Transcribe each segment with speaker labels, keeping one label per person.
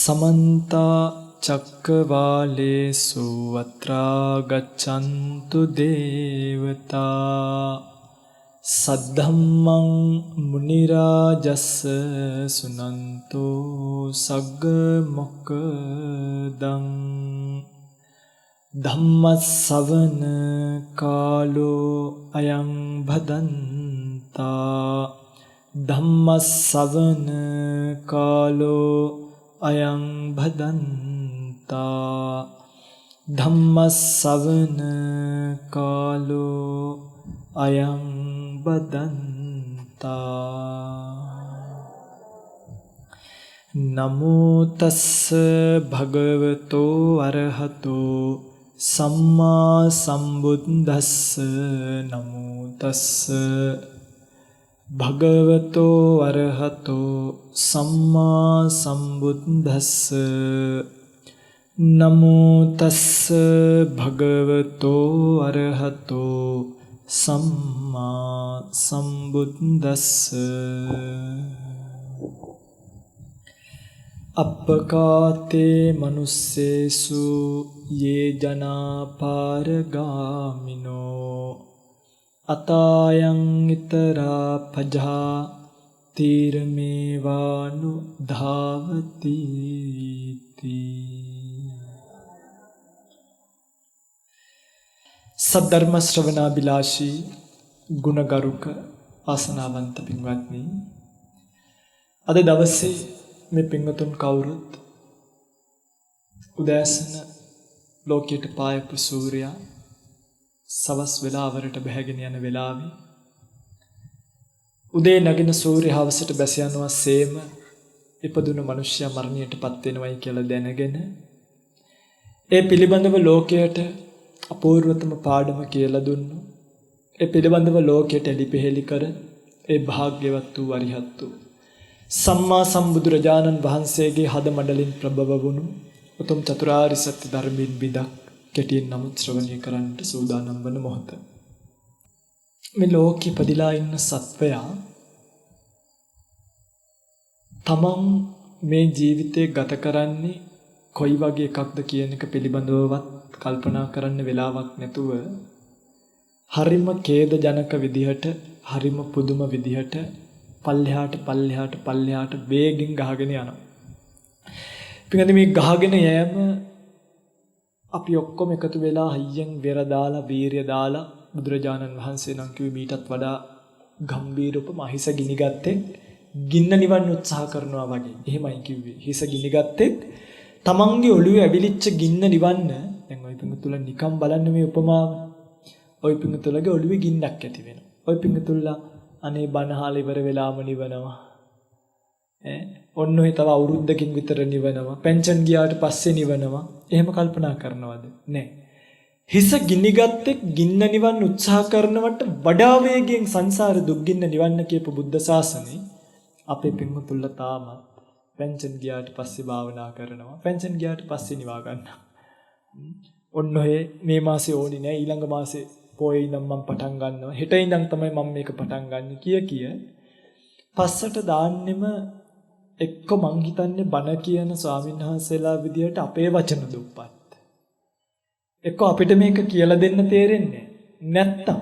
Speaker 1: समन्त चक्रवालेषु अत्रा गच्छन्तु देवता सद्धम्मं मुनिराजस्स सुनन्तो सग्गमोक्खदं धम्मस्सवन कालो अयं भदन्ता धम्मस्सवन कालो अयं भदन्ता धम्मस्सवन कालो अयं भदन्ता नमो तस्स भगवतो अरहतो सम्मा सम्बुद्धस्स नमो तस्स भगवतो अरहतो सम्मा सम्बुद्धस्स नमो तस्स भगवतो अरहतो सम्मा सम्बुद्धस्स අප්පකාතේ මනුස්සේසු යේ ජනා පාරගාමිනෝ අතායන් ිතරා පජා තීරමේවානු ධාවති සද්ධර්ම ශ්‍රවණාබිලාෂී ගුණගරුක ආසනාවන්ත පින්වත්නි අද දවසේ මේ පින්වතුන් කවුරුත් උදෑසන ලෝකයට පායපු සූර්යයා සවස් වෙලාවරට බැහැගෙන යන වෙලාවේ උදේ නගින සූර්ය හවසට බැස යනවා සේම ඉපදුණු මිනිසයා මරණයටපත් වෙනවයි කියලා දැනගෙන ඒ පිළිබඳව ලෝකයට අපූර්වතම පාඩම කියලා දුන්නු ඒ පිළිබඳව ලෝකයට එලිපෙහෙලි කර ඒ භාග්‍යවත් වූ අරිහත් වූ සම්මා සම්බුදුරජාණන් වහන්සේගේ හද මඩලින් ප්‍රභව වුණු උතුම් චතුරාර්ය සත්‍ය ධර්මයෙන් බිදක් කෙටියෙන් නමුත් ශ්‍රවණය කරන්නට සූදානම් වන මොහොත මේ ලෝකෙ පදිලා ඉන්න සත්වයා තමන් මේ ජීවිතේ ගත කරන්නේ කොයි වගේ එකක්ද කියන එක පිළිබඳවවත් කල්පනා කරන්න වෙලාවක් නැතුව හරිම ඛේදජනක විදිහට හරිම පුදුම විදිහට පල්ලෙහාට වේගෙන් ගහගෙන යනවා. පිටින් මේ ගහගෙන යෑම අපි ඔක්කොම එකතු වෙලා හයියෙන් වෙර දාලා වීරිය දාලා බුදුරජාණන් වහන්සේ නම් කිව්වේ මීටත් වඩා ගම්බීර උපමා හිස ගිනිගත්තේ ගින්න නිවන්න උත්සාහ කරනවා වගේ. එහෙමයි කිව්වේ. හිස ගිනිගත්තේ තමන්ගේ ඔළුවේ ඇවිලිච්ච ගින්න නිවන්න. දැන් ওই පිඟුතුල නිකම් බලන්න මේ උපමාව. ওই පිඟුතුලගේ ඔළුවේ ගින්නක් ඇති වෙනවා. ওই පිඟුතුල්ලා අනේ බණහාල ඉවර වෙලාම නිවනවා. ඔන්න ඔය තව අවුරුද්දකින් විතර නිවනවා. පෙන්ෂන් ගියාට පස්සේ නිවනවා. එහෙම කල්පනා කරනවද? නෑ. හිස ගිනිගත්තෙක් ගින්න නිවන්න උත්සාහ කරනවට වඩා වේගයෙන් සංසාර දුක් ගින්න නිවන්න කියපු බුද්ධ ශාසනේ අපේ පින්වතුන්ලා තාමත් පෙන්ෂන් ගියාට පස්සේ භාවනා කරනවා. පෙන්ෂන් ගියාට පස්සේ නිවා ගන්නවා. ඔන්න ඔය මේ මාසේ ඕනි නෑ ඊළඟ මාසේ පොයේ ඉඳන් මම පටන් ගන්නවා. හෙට ඉඳන් තමයි මම මේක පටන් ගන්න කිය පස්සට දාන්නෙම එක්ක මං හිතන්නේ බණ කියන ස්වාමීන් වහන්සේලා විදියට අපේ වචන දුප්පත්. එක්ක අපිට මේක කියලා දෙන්න තේරෙන්නේ නැත්තම්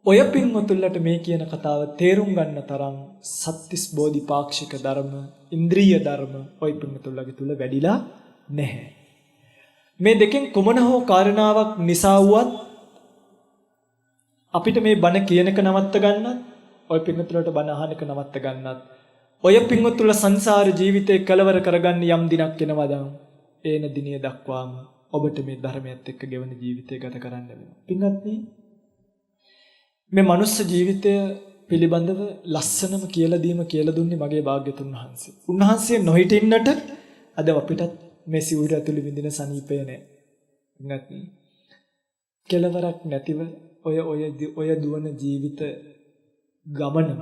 Speaker 1: ඔය පින්වතුන්ලට මේ කියන කතාව තේරුම් ගන්න තරම් සත්‍තිස් බෝධිපාක්ෂික ධර්ම, ඉන්ද්‍රිය ධර්ම ඔය පින්වතුන්ලගේ තුල වැඩිලා නැහැ. මේ දෙකෙන් කොමන හෝ කාරණාවක් නිසා වුවත් අපිට මේ බණ කියන එක නවත්ත ගන්නත් ඔය පින්වතුන්ලට බණ අහන එක නවත්ත ගන්නත් ඔය පින්වතුන්ල සංසාර ජීවිතේ කලවර කරගන්න යම් දිනක් එනවද ඒන දිනිය දක්වාම ඔබට මේ ධර්මයත් එක්ක ගෙවන ජීවිතය ගත කරන්න වෙනවා. පින්වත්නි මේ මනුස්ස ජීවිතය පිළිබඳව ලස්සනම කියලා දීම කියලා දුන්නේ මගේ භාග්‍යතුන් වහන්සේ. උන්වහන්සේ නොහිටින්නට අද අපිටත් මේ සිවුර ඇතුළේ විඳින සනීපය නැහැ. නැත්නම් කෙලවරක් නැතිව ඔය දුවන ජීවිත ගමනම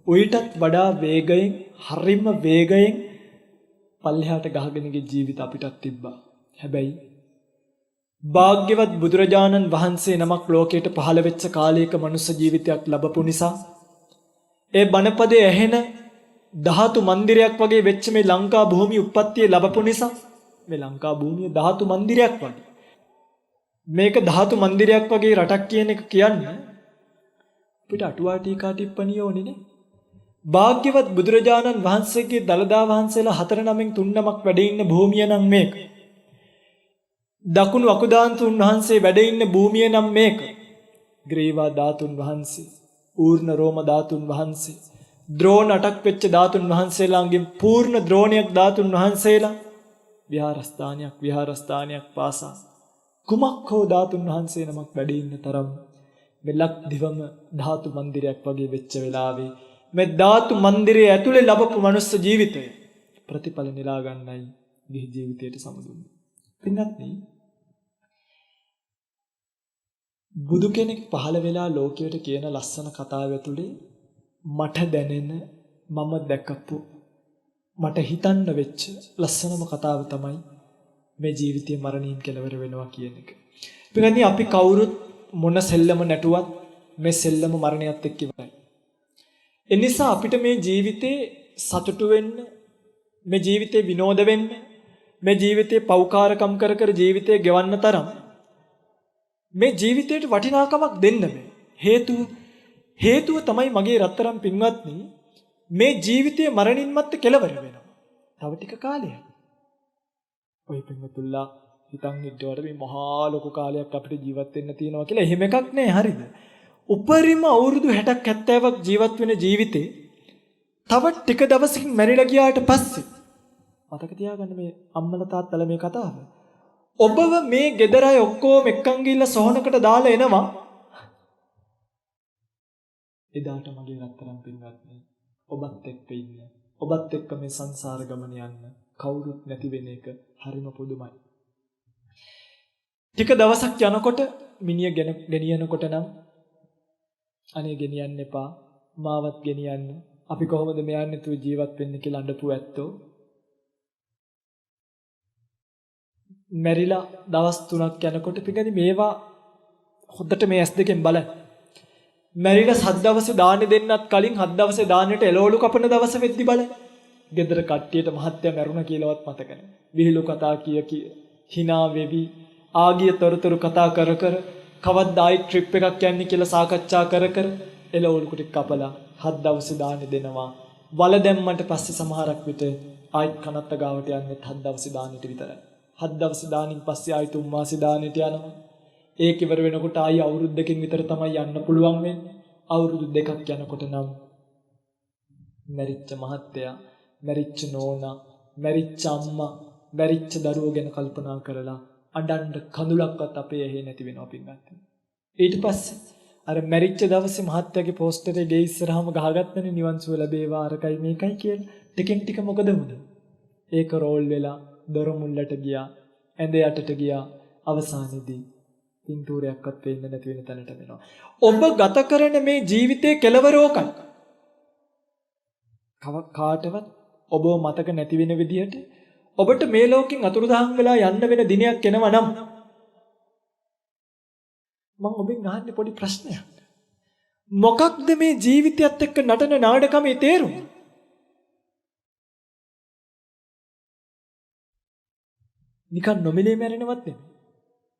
Speaker 1: ඔයිටත් වඩා වේගයෙන් හරිම වේගයෙන් පල්ලෙහාට ගහගෙන ගිය ජීවිත අපිටත් තිබ්බා. හැබැයි භාග්‍යවත් බුදුරජාණන් වහන්සේ නමක් ලෝකයට පහළ වෙච්ච කාලයක මනුස්ස ජීවිතයක් ලැබපු නිසා ඒ බණපදයේ ඇහෙන ධාතු මන්දිරයක් වගේ වෙච්ච මේ ලංකා භූමිය උප්පත්තිය ලැබපු නිසා මේ ලංකා භූමිය ධාතු මන්දිරයක් වගේ. මේක ධාතු මන්දිරයක් වගේ රටක් කියන එක කියන්නේ අපිට අටුවා ටීකා ටිප්පණිය ඕනේ නේ. භාග්‍යවත් බුදුරජාණන් වහන්සේගේ දළදා වහන්සේලා 4 9 3 නමක් වැඩ ඉන්න භූමිය නම් මේක. දකුණු අකුදාන්තුන් වහන්සේ වැඩ ඉන්න භූමිය නම් මේක. ග්‍රීවා ධාතුන් වහන්සේ, ඌර්ණ රෝම ධාතුන් වහන්සේ, ද්‍රෝණ 8ක් වෙච්ච ධාතුන් වහන්සේලාගෙන් පූර්ණ ද්‍රෝණයක් ධාතුන් වහන්සේලා විහාරස්ථානයක් පාසා කුමක් හෝ ධාතුන් වහන්සේ නමක් වැඩ ඉන්න තරම් මෙලක් දිවම ධාතු මන්දිරයක් වගේ වෙච්ච වෙලාවේ මේ ධාතු මන්දිරයේ ඇතුලේ ලැබපු මනුස්ස ජීවිතය ප්‍රතිඵල නිලා ගන්නයි ගිහි ජීවිතයට සමුදුන්නේ. පින්වත්නි, බුදු කෙනෙක් පහළ වෙලා ලෝකයට කියන ලස්සන කතාව ඇතුලේ මට දැනෙන මම දැකපු මට හිතන්න වෙච්ච ලස්සනම කතාව තමයි මේ ජීවිතයේ මරණින් කෙලවර වෙනවා කියන එක. පින්වත්නි, අපි කවුරුත් මොන සෙල්ලම නැටුවත් මේ සෙල්ලම මරණයත් එක්ක ඉවරයි. ඒ නිසා අපිට මේ ජීවිතේ සතුටු වෙන්න, මේ ජීවිතේ විනෝද වෙන්න, මේ ජීවිතේ පෞකාරකම් කර කර ජීවිතේ ගෙවන්න තරම් මේ ජීවිතයට වටිනාකමක් දෙන්න බෑ. හේතුව තමයි මගේ රත්තරන් පින්වත්නි, මේ ජීවිතයේ මරණින් මත්තේ කෙලවර වෙනවා. තව ටික කාලයක්. ඔය පින්වතුල්ලා හිතන් ඉන්නවට මේ මහා ලොකු කාලයක් අපිට ජීවත් වෙන්න තියෙනවා කියලා එහෙම එකක් නෑ. හරිද? උපරිම අවුරුදු 60ක් 70ක් ජීවත් වෙන ජීවිතේ තව ටික දවසකින් මැරිලා ගියාට පස්සේ මතක තියාගන්න මේ අම්මලා තාත්තලා මේ කතාව. ඔබව මේ ගෙදර අය ඔක්කොම එක්කන් ගිහිල්ලා සොහනකට දාලා එනවා. එදාට මගේ රත්තරන් පින්වත්නි, ඔබත් එක්ක ඉන්න, ඔබත් එක්ක මේ සංසාර ගමන යන්න කවුරුත් නැති වෙන එක හරිම පුදුමයි. ටික දවසක් යනකොට මිනිහ ගෙනියනකොට නම් අනේ ගෙනියන්න එපා, මාවත් ගෙනියන්න, අපි කොහොමද මෙයන් තු ජීවත් වෙන්නේ කියලා අඬපු ඇත්තෝ මැරිලා දවස් 3ක් යනකොට පිටදී මේවා හොද්දට මේ ඇස් දෙකෙන් බලන්න. මැරිලා 7 දවසේ දාන්නේ දෙන්නත් කලින් 7 දවසේ දාන්නට එළවලු කපන දවස වෙද්දි බලන්න. ගෙදර කට්ටියට මහත්තයා මැරුණා කියලාවත් මතක නැහැ. විහිළු කතා කිය hina වෙවි ආගිය තොරතුරු කතා කර කවද්ද ආයි ට්‍රිප් එකක් යන්නේ කියලා සාකච්ඡා කර එළවලු කුටි කපලා 7 දවසේ දාන්නේ දෙනවා. වල දැම්මන්ට පස්සේ සමහරක් විට ආයි කනත්ත ගාවට යන්නේ 7 දවසේ දාන්නට විතරයි. 7 දවසේ දානින් පස්සේ ආයි 3 මාසේ දාන්නට යනවා. ඒක ඉවර වෙනකොට ආයි අවුරුද්දකින් විතර තමයි යන්න පුළුවන් වෙන්නේ. අවුරුදු 2ක් යනකොට නම් මැරිච්ච මහත්තයා, මැරිච්ච නෝනා, මැරිච්ච අම්මා, මැරිච්ච දරුවෝ ගැන කල්පනා කරලා අඬන්න කඳුලක්වත් අපේ ඇහි නැති වෙනවා පින්වත්නි. ඊට පස්සේ අර මැරිච්ච දවසේ මහත්තයාගේ පෝස්ටරේ ගේ ඉස්සරහම ගහගත්තනේ නිවන් සුව ලැබේවා අරකයි මේකයි කියලා. ටිකෙන් ටික මොකද වුනේ? ඒක රෝල් වෙලා දොර මුල්ලට ගියා, ඇඳ යටට ගියා, අවසානයේදී පින්තූරයක්වත් පේන්න නැති වෙන තැනට වෙනවා. ඔබ ගත කරන මේ ජීවිතයේ කෙලවරෝකයි. කාටවත් ඔබව මතක නැති වෙන විදිහට ඔබට මේ ලෝකෙන් අතුරුදහන් වෙලා යන්න වෙන දිනයක් එනවා නම් මම ඔබෙන් අහන්නේ පොඩි ප්‍රශ්නයක්. මොකක්ද මේ ජීවිතයත් එක්ක නටන නාටකමේ තේරුම? නිකන් නොමිලේ මැරෙනවත් නෙමෙයි.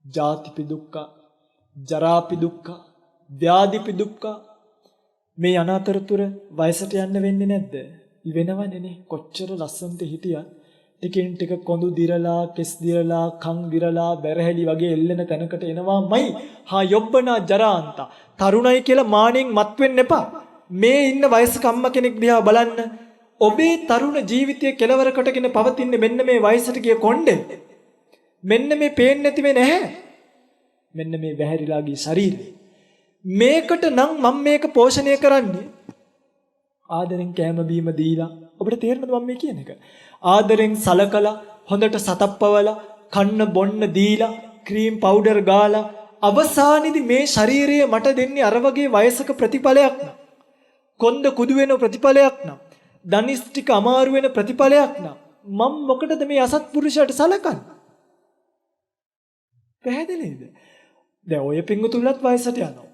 Speaker 1: ජාතිපි දුක්ඛ, ජරාපි දුක්ඛ, ව්‍යාධිපි දුක්ඛ. මේ අනාතරතුර වයසට යන්න වෙන්නේ නැද්ද? වෙනවනේ නේ. කොච්චර ලස්සනට හිටියත් ටිකෙන් ටික කොඳු දිරලා, කෙස් දිරලා, කන් දිරලා, බැරහැලි වගේ එල්ලෙන තැනකට එනවාමයි. හා යොබ්බනා ජරාන්ත. තරුණයි කියලා මානෙන් මත් වෙන්න එපා. මේ ඉන්න වයසක අම්මා කෙනෙක් දිහා බලන්න. ඔබේ තරුණ ජීවිතයේ කෙලවර කොටගෙන පවතින්නේ මෙන්න මේ වයසට ගිය කොණ්ඩේ. මෙන්න මේ පේන්නේ නැති වෙ නැහැ. මෙන්න මේ වැහැරිලා ගිය ශරීරය. මේකට නම් මම මේක පෝෂණය කරන්නේ ආදරෙන් කැම බීම දීලා. ඔබට තේරෙනවද මම මේ කියන එක? ආදරෙන් සලකලා, හොඳට සතප්පවලා, කන්න බොන්න දීලා, ක්‍රීම් පවුඩර් ගාලා අවසානයේදී මේ ශරීරය මට දෙන්නේ අර වගේ වයසක ප්‍රතිඵලයක් නම්, කොන්ද කුදු වෙන ප්‍රතිඵලයක් නම්, දනිස් ටික අමාරු වෙන ප්‍රතිඵලයක් නම් මම මොකටද මේ අසත්පුරුෂයාට සලකන්නේ? පැහැදිලිද? දැන් ඔය පිංගුතුල්ලත් වයසට යනවා.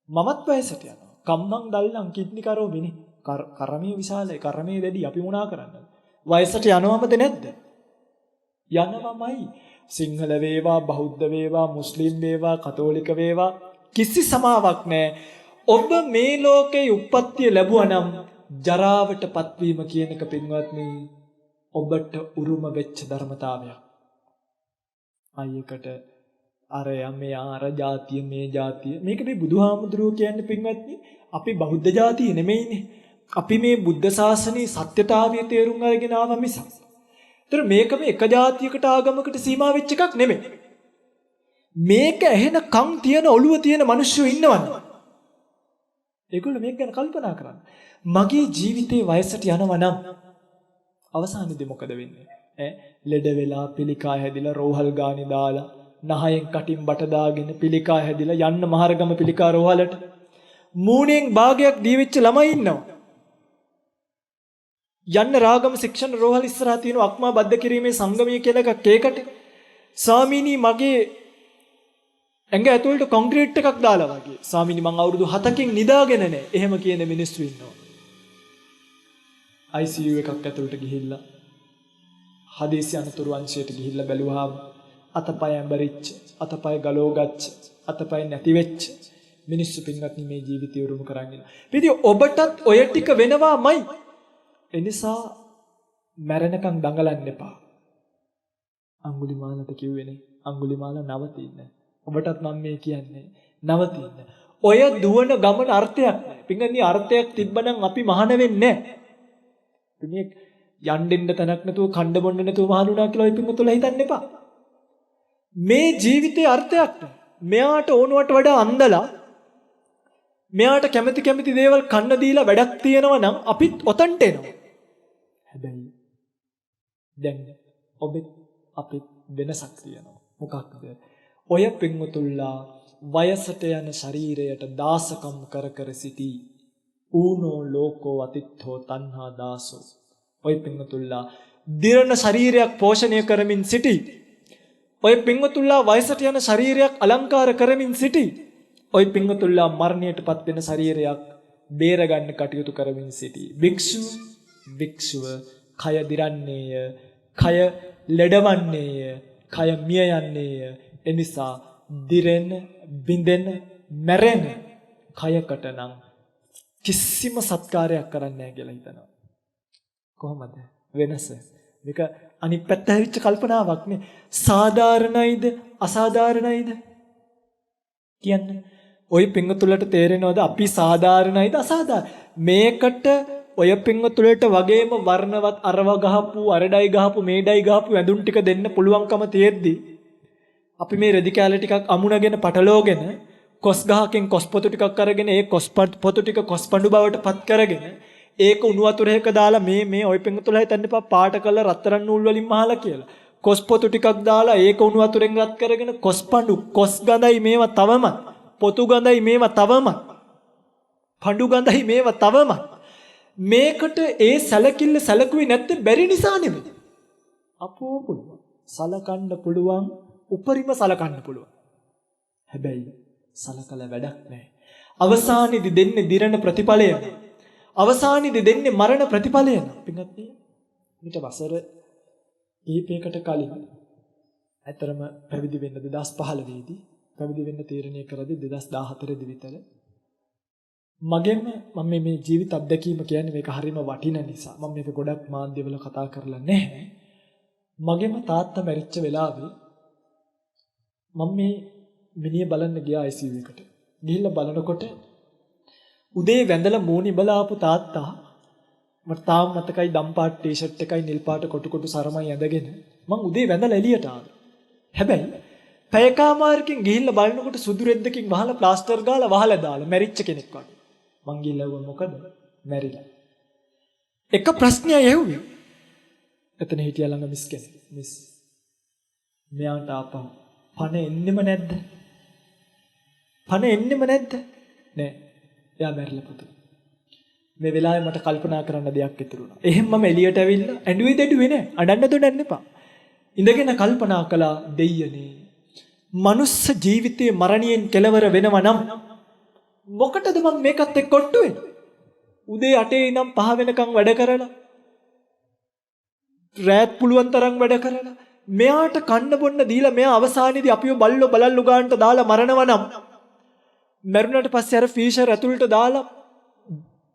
Speaker 1: මමත් වයසට යනවා. කම්මං දල්ලං කිත්නි කරෝමිනේ. කරමේ විශාලයි. කරමේ වැඩි. අපි මොනා කරන්නද? වයසට යනවමද නැද්ද? යනවමයි. සිංහල වේවා, බෞද්ධ වේවා, මුස්ලිම් වේවා, කතෝලික වේවා කිසි සමාවක් නැහැ. ඔබ මේ ලෝකේ උප්පත්තිය ලැබුවා නම් ජරාවට පත්වීම කියන එක පින්වත්නි ඔබට උරුම වෙච්ච ධර්මතාවයක්. අයකට අරයා මෙයා අර ජාතිය මේ ජාතිය මේක මේ බුදුහාමුදුරුවෝ කියන්නේ පින්වත්නි අපි බෞද්ධ ජාතිය නෙමෙයිනේ. අපි මේ බුද්ධ ශාසනයේ සත්‍යතාවය තේරුම් අරගෙන ආව මිසක්. ඒතර මේක මේ එක ජාතියකට ආගමකට සීමා වෙච්ච එකක් නෙමෙයි. මේක ඇහෙන කන් තියෙන ඔළුව තියෙන මිනිස්සු ඉන්නවනේ. ඒගොල්ලෝ මේක ගැන කල්පනා කරන්න. මගේ ජීවිතේ වයසට යනවා නම් අවසානයේදී මොකද වෙන්නේ? ලෙඩ වෙලා පිළිකා හැදිලා රෝහල් ගානේ දාලා නහයෙන් කටින් බට දාගෙන පිළිකා හැදිලා යන්න මහරගම පිළිකා රෝහලට මූණෙන් භාගයක් දී වෙච්ච ළමයි ඉන්නවා. යන්න රාගම ශික්ෂණ රෝහල් ඉස්සරහා තියෙන අක්මා බද්ධ කිරීමේ සංගමය කියලා එකක් ඒකට ස්වාමීනි මගේ ඇඟ ඇතුළට කොන්ක්‍රීට් එකක් දාලා වගේ ස්වාමීනි මං අවුරුදු 7කින් නිදාගෙන නැහැ. එහෙම කියන මිනිස්සු ඉන්නවා. ICU එකක් ඇතුළට ගිහිල්ලා හදිසි අනතුරු අංශයට ගිහිල්ලා බැලුවාම අතපය ඇඹරිච්ච, අතපය ගලෝගච්ච, අතපය නැති වෙච්ච මිනිස්සු පින්වත්නි මේ ජීවිතය උරුම කරගෙන. ඉතින් ඔබටත් ඔය ටික වෙනවාමයි. එනිසා මැරෙනකන් දඟලන්න එපා. අඟුලිමාලට කිව්වේනේ අඟුලිමාල නවතින්න. ඔබටත් මම මේ කියන්නේ නවතින්න. ඔය දුවන ගමන අර්ථයක් නැහැ. පින්වත්නි අර්ථයක් තිබ්බනම් අපි මහාන වෙන්නේ නැහැ. මේ යන්නෙන්න තැනක් නැතුව කණ්ඩ බොන්න නැතුව මහානුණා කියලා ඔය පින්වතුල හිතන්න එපා. මේ ජීවිතේ අර්ථයක් නැහැ. මෙයාට ඕනුවට වඩා අන්දලා මෙයාට කැමති දේවල් කන්න දීලා වැඩක් තියෙනවා නම් අපිත් ඔතන්ට එනවා. හැබැයි දැන් ඔබත් අපිත් වෙනසක් තියෙනවා. මොකක්ද? ඔය පින්වතුල්ලා වයසට යන ශරීරයට දාසකම් කර සිටි ඌනෝ ලෝකෝ අතිත්තෝ තණ්හා දාසෝ. ඔය පින්වතුල්ලා දිරණ ශරීරයක් පෝෂණය කරමින් සිටි. ඔය පින්වතුල්ලා වයසට යන ශරීරයක් අලංකාර කරමින් සිටි. ඔය පින්වතුල්ලා මරණයටපත් වෙන ශරීරයක් බේරගන්න කටයුතු කරමින් සිටි. භික්ෂුව කය දිරන්නේය, කය ලෙඩවන්නේය, කය මිය යන්නේය. එනිසා දිරෙන, බිඳෙන, මැරෙන කයකට නම් කිසිම සත්කාරයක් කරන්නේ නැහැ කියලා හිතනවා. කොහොමද වෙනස? මේක අනිත් පැත්ත හැවිච්ච කල්පනාවක් නේ. සාධාරණයිද අසාධාරණයිද කියන්නේ? ඔය පින්වතුලට තේරෙනවද අපි සාධාරණයිද අසාධාරණ? මේකට ඔය පින්වතුලට වගේම වර්ණවත් අරව ගහපු, අරඩයි ගහපු, මේඩයි ගහපු වැඳුම් ටික දෙන්න පුළුවන්කම තියෙද්දි අපි මේ රෙදි කැල ටිකක් අමුණගෙන පටලෝගෙන කොස් ගහකින් කොස් පොතු ටිකක් අරගෙන ඒ කොස් පොතු ටික කොස් පඬු බවට පත් කරගෙන ඒක උණු වතුරයක දාලා මේ ඔය පින්වතුලා හිතන්න එපා පාට කරලා රත්තරන් නූල් වලින් මහලා කියලා. කොස් පොතු ටිකක් දාලා ඒක උණු වතුරෙන් රත් කරගෙන කොස් පඬු, කොස් ගඳයි මේවා තවම, පොතු ගඳයි මේවා තවම, පඬු ගඳයි මේවා තවම. මේකට ඒ සැලකිල්ල සැලකුවේ නැත්තේ බැරි නිසා නෙමෙයි. අපෝ පුළුවන්. සලකන්න පුළුවන්, උපරිම සලකන්න පුළුවන්. හැබැයි සලකලා වැඩක් නැහැ. අවසානයේදී දෙන්නේ දිරණ ප්‍රතිඵලය. අවසානයේදී දෙන්නේ මරණ ප්‍රතිඵලය. පින්වත්නි, ඊට වසර කීපයකට කලින් ඇතරම පැවිදි වෙන්න 2015 දී පැවිදි වෙන්න තීරණය කරද්දී 2014 දී විතර මම මේ ජීවිත අත්දැකීම කියන්නේ මේක හරිම වටින නිසා මම මේක ගොඩක් මාධ්‍යවල කතා කරලා නැහැ. මගේම තාත්තා මැරිච්ච වෙලාවේ මම මේ මිනිහ බලන්න ගියා ICU එකට. ගිහිල්ලා බලනකොට උදේ වැඳලා මූණි බලාපු තාත්තා මට තාම මතකයි දම්පාට ටී-ෂර්ට් එකයි නිල් පාට කොටු සරමයි ඇඳගෙන මං උදේ වැඳලා එළියට ආවා. හැබැයි පැයකමාරකින් ගිහිල්ලා බලනකොට සුදු රෙද්දකින් වහලා ප්ලාස්ටර් ගාලා වහලා දාලා මැරිච්ච කෙනෙක් වගේ. මං ගිහලා වුණ මොකද? මැරිලා. එක ප්‍රශ්නයක් ඇහුවේ. එතන හිටියා ළඟ මිස් කෙනෙක්. මිස් මෙයාට ආපහු පණ එන්නෙම නැද්ද? පණ එන්නෙම නැද්ද? නෑ. එයා මැරිලා පුතේ. මේ වෙලාවේ මට කල්පනා කරන්න දෙයක් ඉතුරු වුණා. එහෙනම් මම එළියට ඇවිල්ලා ඇඬුවේ දෙඩුවේ නෑ. අඬන්න දොඩන්න එපා. ඉඳගෙන කල්පනා කළා දෙයියනේ. මනුස්ස ජීවිතයේ මරණයෙන් කෙලවර වෙනවා නම් මොකටද මම මේකත් එක්ක ඔට්ටු වෙන්නේ? උදේ 8 ඉඳන් 5 වෙනකන් වැඩ කරලා රැත් පුළුවන් තරම් වැඩ කරලා මෙයාට කන්න බොන්න දීලා මෙයා අවසානයේදී අපිව බල්ලෝ බලල්ලු ගන්නට දාලා මරනවා නම් මරුණට පස්සේ අර ෆිෂර් ඇතුළට දාලා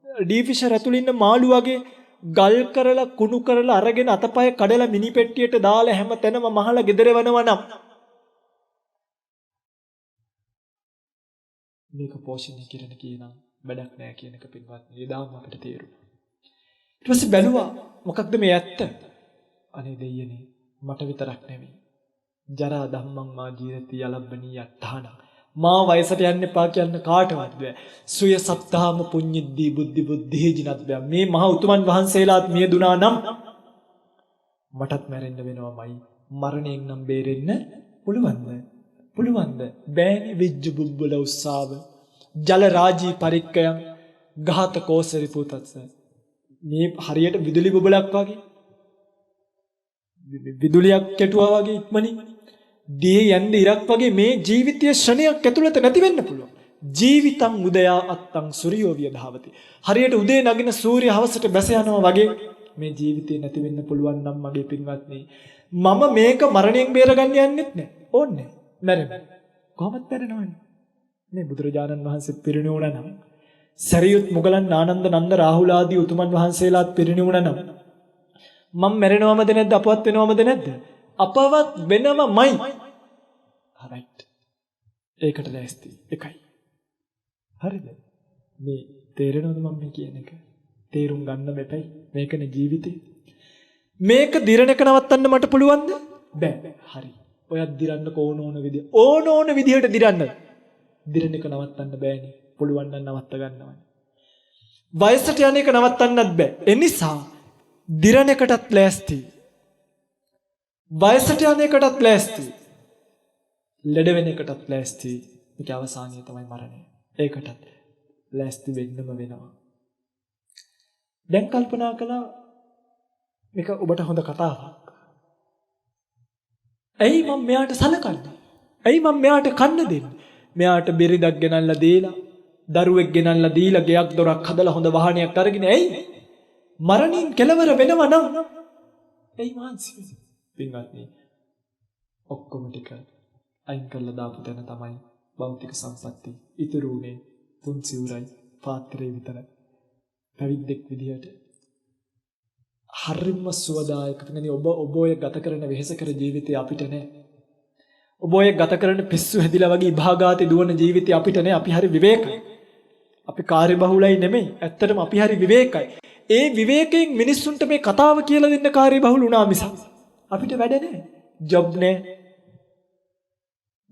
Speaker 1: ඩී ෆිෂර් ඇතුළේ ඉන්න මාළු වගේ ගල් කරලා කුණු කරලා අරගෙන අතපය කඩලා මිනි පෙට්ටියට දාලා හැම තැනම මහලා ගෙදර වෙනවා නම් මේක පෝෂණය කරන කියනම් වැඩක් නෑ කියන එක පින්වත්නි එදාම අපිට තේරුණා. ඊට පස්සේ බැලුවා මොකක්ද මේ ඇත්ත? අනේ දෙයියනේ මට විතරක් නෙවෙයි. ජරා ධම්මං මා ජීරති යලබ්බනී යට්ඨාන. මා වයසට යන්න එපා කියන්න කාටවත් බෑ. සුය සත්තාම පුඤ්ඤිද්දී බුද්ධි බුද්ධි ජිනත් බෑ. මේ මහ උතුමන් වහන්සේලාත් මිය දුනා නම් මටත් මැරෙන්න වෙනවමයි. මරණයෙන් නම් බේරෙන්න පුළුවන්ද? පුළුවන්ද? බෑනේ විජ්ජ බුබ්බල උස්සාව. ජල රාජී පරික්කයන් ඝාත කෝසරි පුතත්ස. මේ හරියට විදුලි බුබලක් වගේ. විදුලියක් කෙටුවා වගේ ඉක්මනින් දී යන්නේ ඉරක් වගේ මේ ජීවිතයේ ක්ෂණයක් ඇතුළත නැති වෙන්න පුළුවන්. ජීවිතං උදයා අත්තං සූර්යෝ වියධාවති. හරියට උදේ නගින සූර්ය හවසට බැස යනවා වගේ මේ ජීවිතේ නැති වෙන්න පුළුවන් නම් මගේ පින්වත්නි මම මේක මරණයෙන් බේරගන්න යන්නෙත් නෑ. ඕන්නේ මැරෙන්න. කොහොමද මැරෙනවන්නේ? මේ බුදුරජාණන් වහන්සේ පිරිණිවුණා නම් සරියුත් මුගලන් ආනන්ද නන්ද රාහුල ආදී උතුමන් වහන්සේලාත් පිරිණිවුණා නම් මම මැරෙනවමද නැද්ද? අපවත් වෙනවමද නැද්ද? අපවත් වෙනවමයි. හරියිට. ඒකට ලෑස්ති. එකයි. හරිද? මේ තේරෙනවද මම මේ කියන එක? තේරුම් ගන්න බැපයි. මේකනේ ජීවිතේ. මේක දිරණක නවත්තන්න මට පුළුවන්ද? බෑ. හරි. ඔයත් දිරන්න ඕන විදිය. ඕන විදියට දිරන්න. දිරණක නවත්තන්න බෑනේ. පුළුවන් නම් නවත්ත ගන්නවනේ. වයසට යන එක නවත්තන්නත් බෑ. ඒ නිසා දිරණකටත් ලෑස්ති. වයසට යන එකටත් ලෑස්ති. ලෙඩ වෙන එකටත් ලෑස්ති. මේක අවසානය තමයි මරණය. ඒකටත් ලෑස්ති වෙන්නම වෙනවා. දැන් කල්පනා කළා මේක ඔබට හොඳ කතාවක්. ඇයි මම මෙයාට සලකන්නේ? ඇයි මම මෙයාට කන්න දෙන්නේ? මෙයාට බෙරිදක් ගෙනල්ලා දීලා, දරුවෙක් ගෙනල්ලා දීලා, ගෙයක් දොරක් හදලා හොඳ වාහනයක් අරගෙන ඇයි? මරණින් කෙලවර වෙනවා නම් ඇයි මාන්සි? පින්වත්නි ඔක්කොම ටික අයින් කරලා දාපු තැන තමයි භෞතික සම්පatti ඉතුරු උනේ පුන්සිවුරයි පාත්‍රේ විතරයි. පැවිද්දෙක් විදියට හරිම සුවදායක. පින්වත්නි ඔබ ඔය ගත කරන වෙහෙස කර ජීවිතය අපිට නෑ. ඔබ ඔය ගත කරන පිස්සු හැදිලා වගේ විභාගාතේ දුවන ජීවිතය අපිට නෑ. අපි හරි විවේකයි. අපි කාර්යබහුලයි නෙමෙයි. ඇත්තටම අපි හරි විවේකයි. ඒ විවේකයෙන් මිනිස්සුන්ට මේ කතාව කියලා දෙන්න කාර්යබහුල වුණා මිසක් අපිට වැඩ නෑ. ජොබ් නෑ.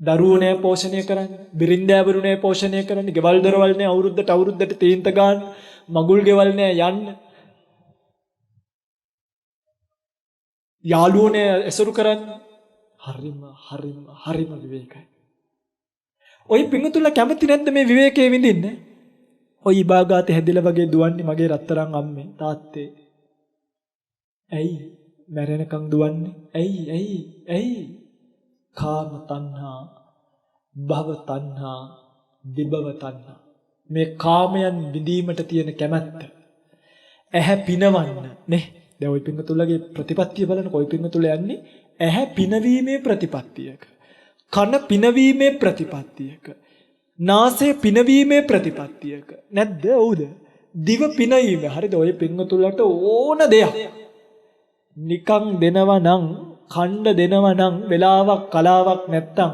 Speaker 1: දරුවෝ නෑ පෝෂණය කරන්න. බිරින්දෑවරු නෑ පෝෂණය කරන්න. ගෙවල් දොරවල් නෑ අවුරුද්දට තීන්ත ගන්න. මගුල් ගෙවල් නෑ යන්න. යාළුවෝ නෑ ඇසුරු කරන්න. හරිම විවේකයි. ඔය පිංගුතුලා කැමති නැද්ද මේ විවේකයේ විඳින්න? ඔය ඉබාගාතේ හැදිලා වගේ දුවන්නේ මගේ රත්තරන් අම්මේ තාත්තේ. ඇයි මැරෙනකම් දුවන්නේ? ඇයි? කාම තණ්හා, භව තණ්හා, විභව තණ්හා. මේ කාමයන් විඳීමට තියෙන කැමැත්ත. ඇහැ පිනවන්න නේ. දැන් ওই පින්තුලගේ ප්‍රතිපත්තිය බලන කොයි පින්තුල යන්නේ? ඇහැ පිනවීමේ ප්‍රතිපත්තියක. කන පිනවීමේ ප්‍රතිපත්තියක. නාසය පිනවීමේ ප්‍රතිපත්තියක. නැද්ද? ඔව්ද? දිව පිනවීම. හරිද? ඔය පින්තුලට ඕන දෙයක් නිකන් දෙනවා නම්, ඛණ්ඩ දෙනවා නම්, වෙලාවක් කලාවක් නැත්තම්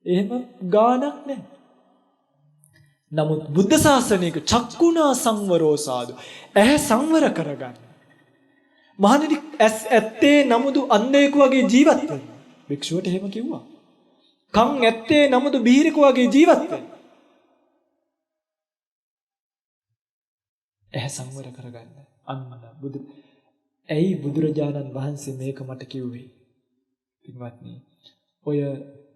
Speaker 1: එහෙම ගානක් නැහැ. නමුත් බුද්ධ ශාසනයක චක්කුණා සංවරෝ සාදු. ඇහැ සංවර කරගන්න. මහණෙනි ඇත්තේ නමුදු අන්ධයෙකු වගේ ජීවත් වෙන්න. භික්ෂුවට එහෙම කිව්වා. කන් ඇත්තේ නමුදු බීරෙකු වගේ ජීවත් වෙන්න. ඇහැ සංවර කරගන්න. අන්න ඇයි බුදුරජාණන් වහන්සේ මේක මට කිව්වේ? පින්වත්නි, ඔය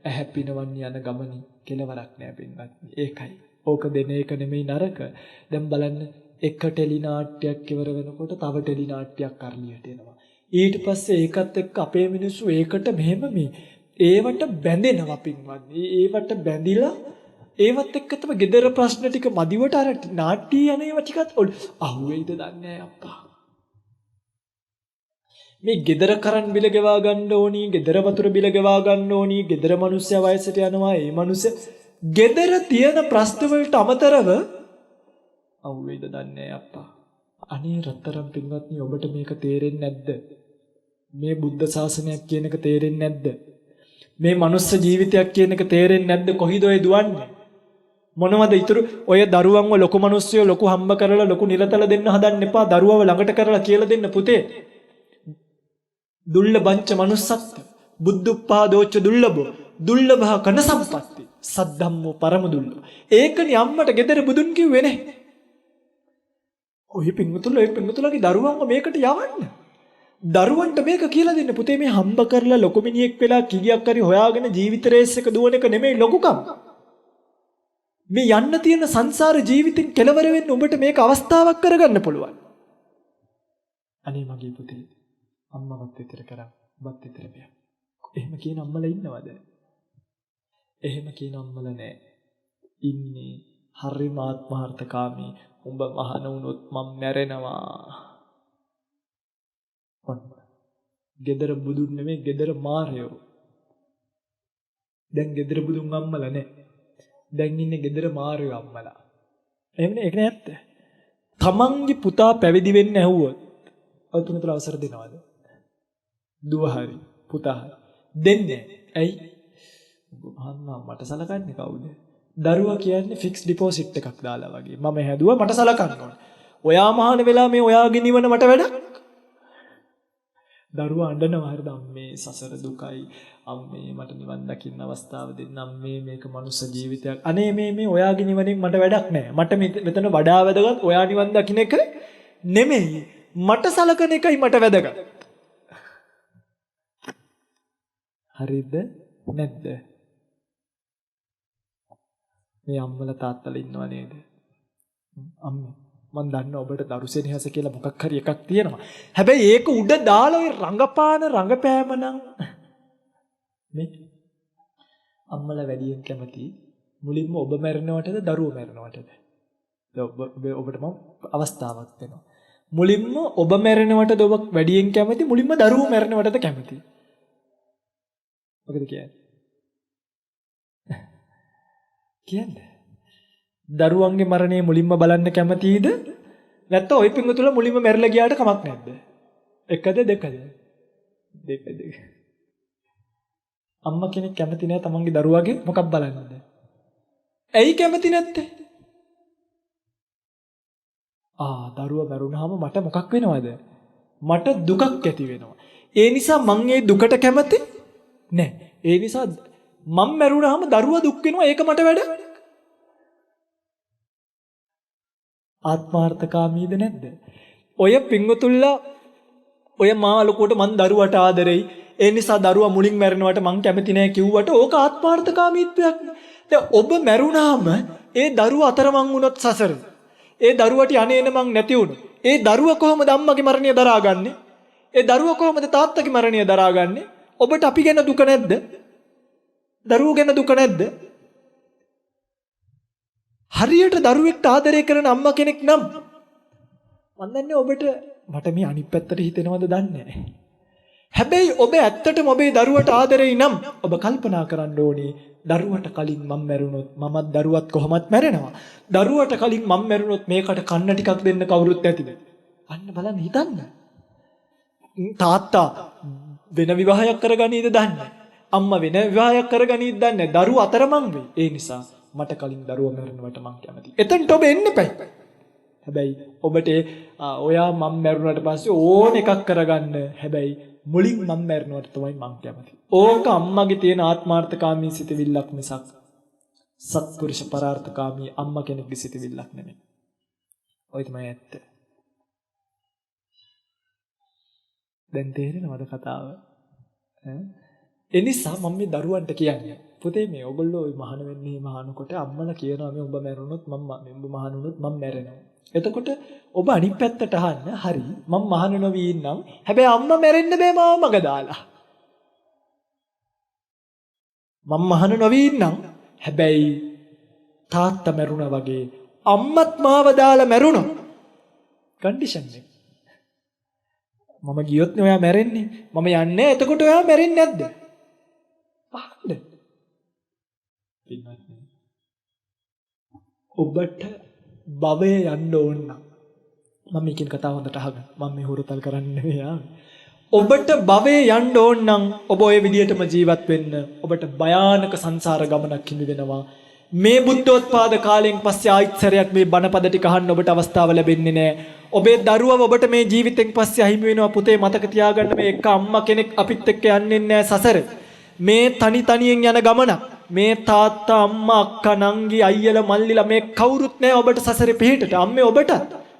Speaker 1: ඇහැ පිනවන්න යන ගමනේ කෙලවරක් නෑ පින්වත්නි. ඒකයි. ඕක දෙන එක නෙමෙයි නරක. දැන් බලන්න එක ටෙලි නාට්‍යයක් ඉවර වෙනකොට තව ටෙලි නාට්‍යයක් කරලියට එනවා. ඊට පස්සේ ඒකත් එක්ක අපේ මිනිස්සු ඒකට මෙහෙම මේ ඒවට බැඳෙනවා පින්වත්නි. ඒවට බැඳිලා ඒවත් එක්ක තමයි gedara ප්‍රශ්න ටික මදිවට අර නාට්‍ය යන ඒවා ටිකත් අහුවෙයිද දන්නේ නැහැ අප්පා. මේ gedara කරන් බිල ගෙවා ගන්න ඕනි, gedara වතුර බිල ගෙවා ගන්න ඕනි, gedara මිනිස්සයා වයසට යනවා, ඒ මිනිස්සයා gedara තියෙන ප්‍රශ්න වලට අමතරව අහුවෙයිද දන්නේ නැහැ අප්පා. අනේ රත්තරන් පින්වත්නි ඔබට මේක තේරෙන්නේ නැද්ද? මේ බුද්ධ ශාසනයක් කියන එක තේරෙන්නේ නැද්ද? මේ මනුස්ස ජීවිතයක් කියන එක තේරෙන්නේ නැද්ද? කොහිද ඔය දුවන්නේ? මොනවද ඉතුරු ඔය දරුවන්ව ලොකු මිනිස්සුયો ලොකු හම්බ කරලා ලොකු නිලතල දෙන්න හදන්න එපා. දරුවව ළඟට කරලා කියලා දෙන්න පුතේ. දුර්ලභංච manussත්ත බුද්ධුප්පාදෝච්ච දුර්ලභෝ දුර්ලභ කන සම්පatti සද්ධම්මෝ පරම දුර්ලභ. ඒකනේ අම්මට ගෙදර බුදුන් කිව්වේ නේ. ඔය පින්වතුන්ගේ දරුවන්ව මේකට යවන්න. දරුවන්ට මේක කියලා දෙන්න පුතේ මේ හම්බ කරලා ලොකු මිනිහෙක් වෙලා කිලියක් හරි හොයාගෙන ජීවිත රේස් එක දුවන එක නෙමෙයි ලොකුකම. මේ යන්න තියෙන සංසාර ජීවිතෙන් කෙලවර වෙන්න උඹට මේක අවස්ථාවක් කරගන්න පුළුවන්. අනේ මගේ පුතේ අම්මවත් විතර කරා ඔබත් විතර බෑ. එහෙම කියන අම්මලා ඉන්නවද? එහෙම කියන අම්මලා නෑ. ඉන්නේ හරිම ආත්මార్థකාමී. උඹ මහාන වුණොත් මම මැරෙනවා. gedara budun නෙමෙයි gedara මාරයෝ. දැන් gedara budun අම්මලා නෑ. දැන් ඉන්නේ gedara මාරයෝ අම්මලා. එහෙමනේ ඒක නෑ ඇත්ත. තමන්ගේ පුතා පැවිදි වෙන්න ඇහුවොත් අවතුනතර අවසර දෙනවද? දුව හරි පුතා හරි දෙන්නේ. ඇයි? අම්මා මට සලකන්නේ කවුද? දරුවා කියන්නේ ෆික්ස් ඩිපොසිට් එකක් දාලා වගේ. මම හැදුවා මට සලකන්න ඕනේ. ඔයා මහාන වෙලා මේ ඔයාගේ නිවන මට වැඩක්. දරුවා අඬනවා හරිද අම්මේ සසර දුකයි අම්මේ මට නිවන් දකින්න අවස්ථාව දෙන්න අම්මේ මේක මනුස්ස ජීවිතයක්. අනේ මේ ඔයාගේ නිවනෙන් මට වැඩක් නැහැ. මට මෙතන වඩා වැදගත් ඔයා නිවන් දකින්න එක නෙමෙයි. මට සලකන එකයි මට වැදගත්. හරිද නැද්ද? මේ අම්මලා තාත්තලා ඉන්නව නේද? අම්මා මම දන්නවා ඔබට දරුසෙනෙහස කියලා මොකක් හරි එකක් තියෙනවා. හැබැයි ඒක උඩ දාලා ඔය රංගපාන රංගපෑම නම් මේ අම්මලා වැඩියෙන් කැමති මුලින්ම ඔබ මැරෙනවටද දරුවෝ මැරෙනවටද? ඔබට මම අවස්ථාවක් දෙනවා. මුලින්ම ඔබ මැරෙනවටද ඔබ වැඩියෙන් කැමති මුලින්ම දරුවෝ මැරෙනවටද කැමති? මොකද කියන්නේ? කියන්නේ දරුවන්ගේ මරණය මුලින්ම බලන්න කැමතිද? නැත්නම් ওই පිංගුතුල මුලින්ම මැරිලා ගියාට කමක් නැද්ද? එකද දෙකද? දෙක. අම්මා කෙනෙක් කැමති නෑ තමන්ගේ දරුවාගේ මොකක් බලන්නද? ඇයි කැමති නැත්තේ? දරුවා මැරුණාම මට මොකක් වෙනවද? මට දුකක් ඇති වෙනවා. ඒ නිසා මං ඒ දුකට කැමති නෑ. ඒ නිසා මම මැරුණාම දරුවා දුක් වෙනවා. ඒක මට වැඩ. ආත්මార్థකාමීද නැද්ද? ඔය පිංගුතුල්ලා ඔය මාළුකුවට මං දරුවට ආදරෙයි. ඒ නිසා දරුවා මුලින් මැරෙනවට මං කැමති නෑ කිව්වට ඕක ආත්මార్థකාමීත්වයක් නේ. දැන් ඔබ මැරුණාම ඒ දරුවා අතරමං වුණොත් සසර. ඒ දරුවට යන්නේන මං නැති වුණොත්. ඒ දරුවා කොහොමද අම්මගේ මරණය දරාගන්නේ? ඒ දරුවා කොහොමද තාත්තගේ මරණය දරාගන්නේ? ඔබට අපි ගැන දුක නැද්ද? දරුවෝ ගැන දුක නැද්ද? හරියට දරුවෙක්ට ආදරය කරන අම්මා කෙනෙක් නම් මන් දන්නේ ඔබට මට මේ අනිත් පැත්තට හිතෙනවද දන්නේ නැහැ. හැබැයි ඔබ ඇත්තටම ඔබේ දරුවට ආදරෙයි නම් ඔබ කල්පනා කරන්න ඕනේ දරුවට කලින් මම මැරුණොත් මමත් දරුවත් කොහොමත් මැරෙනවා. දරුවට කලින් මම මැරුණොත් මේකට කන්න ටිකක් දෙන්න කවුරුත් නැතිද? අන්න බලන්න හිතන්න. තාත්තා වෙන විවාහයක් කරගනීද දන්නේ? අම්මා වෙන විවාහයක් කරගනීද දන්නේ? දරුව අතරමං වෙයි. ඒ නිසා මට කලින් දරුවා මැරෙනවට මං කැමතියි. එතනට ඔබ එන්න එපා. හැබැයි ඔබට ඔයා මම මැරුණාට පස්සේ ඕන එකක් කරගන්න. හැබැයි මුලින් මම මැරෙනවට තමයි මං කැමතියි. ඕක අම්මගේ තියෙන ආත්මార్థකාමී සිතවිල්ලක් මිසක් සත්පුරුෂ පරාර්ථකාමී අම්මා කෙනෙක්ගේ සිතවිල්ලක් නෙමෙයි. ඔය තමයි ඇත්ත. දැන් තේරෙනවද කතාව? එනිසා මම මේ දරුවන්ට කියන්නේ පුතේ මේ ඔයගොල්ලෝ ওই මහාන වෙන්නේ මහානකොට අම්මලා කියනවා මේ ඔබ මැරුණොත් මම මහාන වුණොත් මම මැරෙනවා. එතකොට ඔබ අනිත් පැත්තට අහන්න හරි මම මහාන නොවී ඉන්නම්. හැබැයි අම්මා මැරෙන්න බෑ මාව මග දාලා. මම මහාන නොවී ඉන්නම්. හැබැයි තාත්තා මැරුණා වගේ අම්මත් මාව දාලා මැරුණා. කන්ඩිෂන් එක. මම ගියොත් නේ ඔයා මැරෙන්නේ. මම යන්නේ එතකොට ඔයා මැරෙන්නේ නැද්ද? අහන්න. පින්වත්නි. ඔබට භවයේ යන්න ඕන නම් මම මේකෙන් කතාව හොඳට අහගන්න. මම මේ හුරුතල් කරන්නේ නෙවෙයි ආවේ. ඔබට භවයේ යන්න ඕන නම් ඔබ ওই විදියටම ජීවත් වෙන්න. ඔබට භයානක සංසාර ගමනක් හිමි වෙනවා. මේ බුද්ධෝත්පාද කාලයෙන් පස්සේ ආයිත් සැරයක් මේ බණපද ටික අහන්න ඔබට අවස්ථාව ලැබෙන්නේ නැහැ. ඔබේ දරුවව ඔබට මේ ජීවිතෙන් පස්සේ අහිමි වෙනවා. පුතේ මතක තියාගන්න මේ එක අම්මා කෙනෙක් අපිත් එක්ක යන්නේ නැහැ සසර. මේ තනියෙන් යන ගමනක්. මේ තාත්තා අම්මා අක්කා නංගි අයියලා මල්ලිලා මේ කවුරුත් නැහැ ඔබට සසරේ පිහිටට. අම්මේ ඔබටත්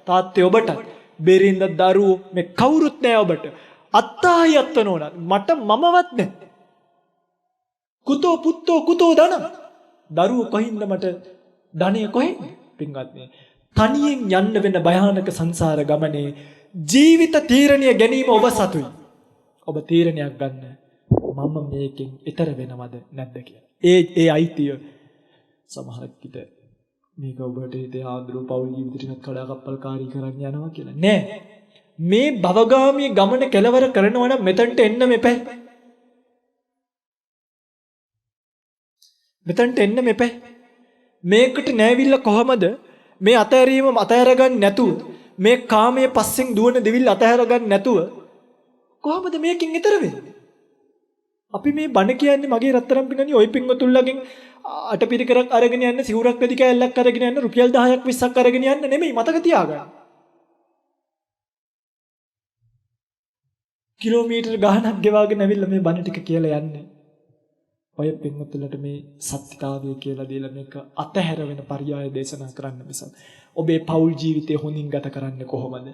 Speaker 1: තාත්තේ ඔබටත් බෙරින්ද දරුවෝ මේ කවුරුත් නැහැ ඔබට. අත්තායි අත්තනෝන මට මමවත් නැහැ. කුතෝ පුත්තෝ කුතෝ ධන. දරුවෝ කොහින්ද මට ධනය කොහෙන්ද? පින්වත්නි තනියෙන් යන්න වෙන භයානක සංසාර ගමනේ ජීවිත තීරණය ගැනීම ඔබ සතුයි. ඔබ තීරණයක් ගන්න. මම මේකෙන් ඈතර වෙනවද නැද්ද කියලා. ඒ අයිතිය සමහරක් විට මේක ඔබට හිතේ ආදරු පෞල් ජීවිතයකට කඩා කප්පල්කාරී කරන්න යනවා කියලා නෑ. මේ භවගාමී ගමන කෙලවර කරනවා නම් මෙතනට එන්න මෙපැයි. මෙතනට එන්න මෙපැයි. මේකට නෑවිල්ල කොහමද මේ අතහැරීම අතහැරගන්න නැතුව මේ කාමයේ පස්සෙන් දුවන දෙවිල් අතහැරගන්න නැතුව කොහමද මේකෙන් ඈතර වෙන්නේ? අපි මේ බණ කියන්නේ මගේ රත්තරන් පින්නන්නේ ওই පින්වතුන්ලගෙන් අටපිරිකරක් අරගෙන යන්න සිවුරක් වැඩි කෑල්ලක් අරගෙන යන්න රුපියල් 10ක් 20ක් අරගෙන යන්න නෙමෙයි මතක තියාගන්න. කිලෝමීටර් ගාණක් ගෙවාගෙන ඇවිල්ලා මේ බණ ටික කියලා යන්නේ. ඔය පින්වතුන්ලට මේ සත්‍යතාවය කියලා දීලා මේක අතහැර වෙන පරියාය දේශනා කරන්න මිසක් ඔබේ පෞල් ජීවිතය හොඳින් ගත කරන්නේ කොහොමද?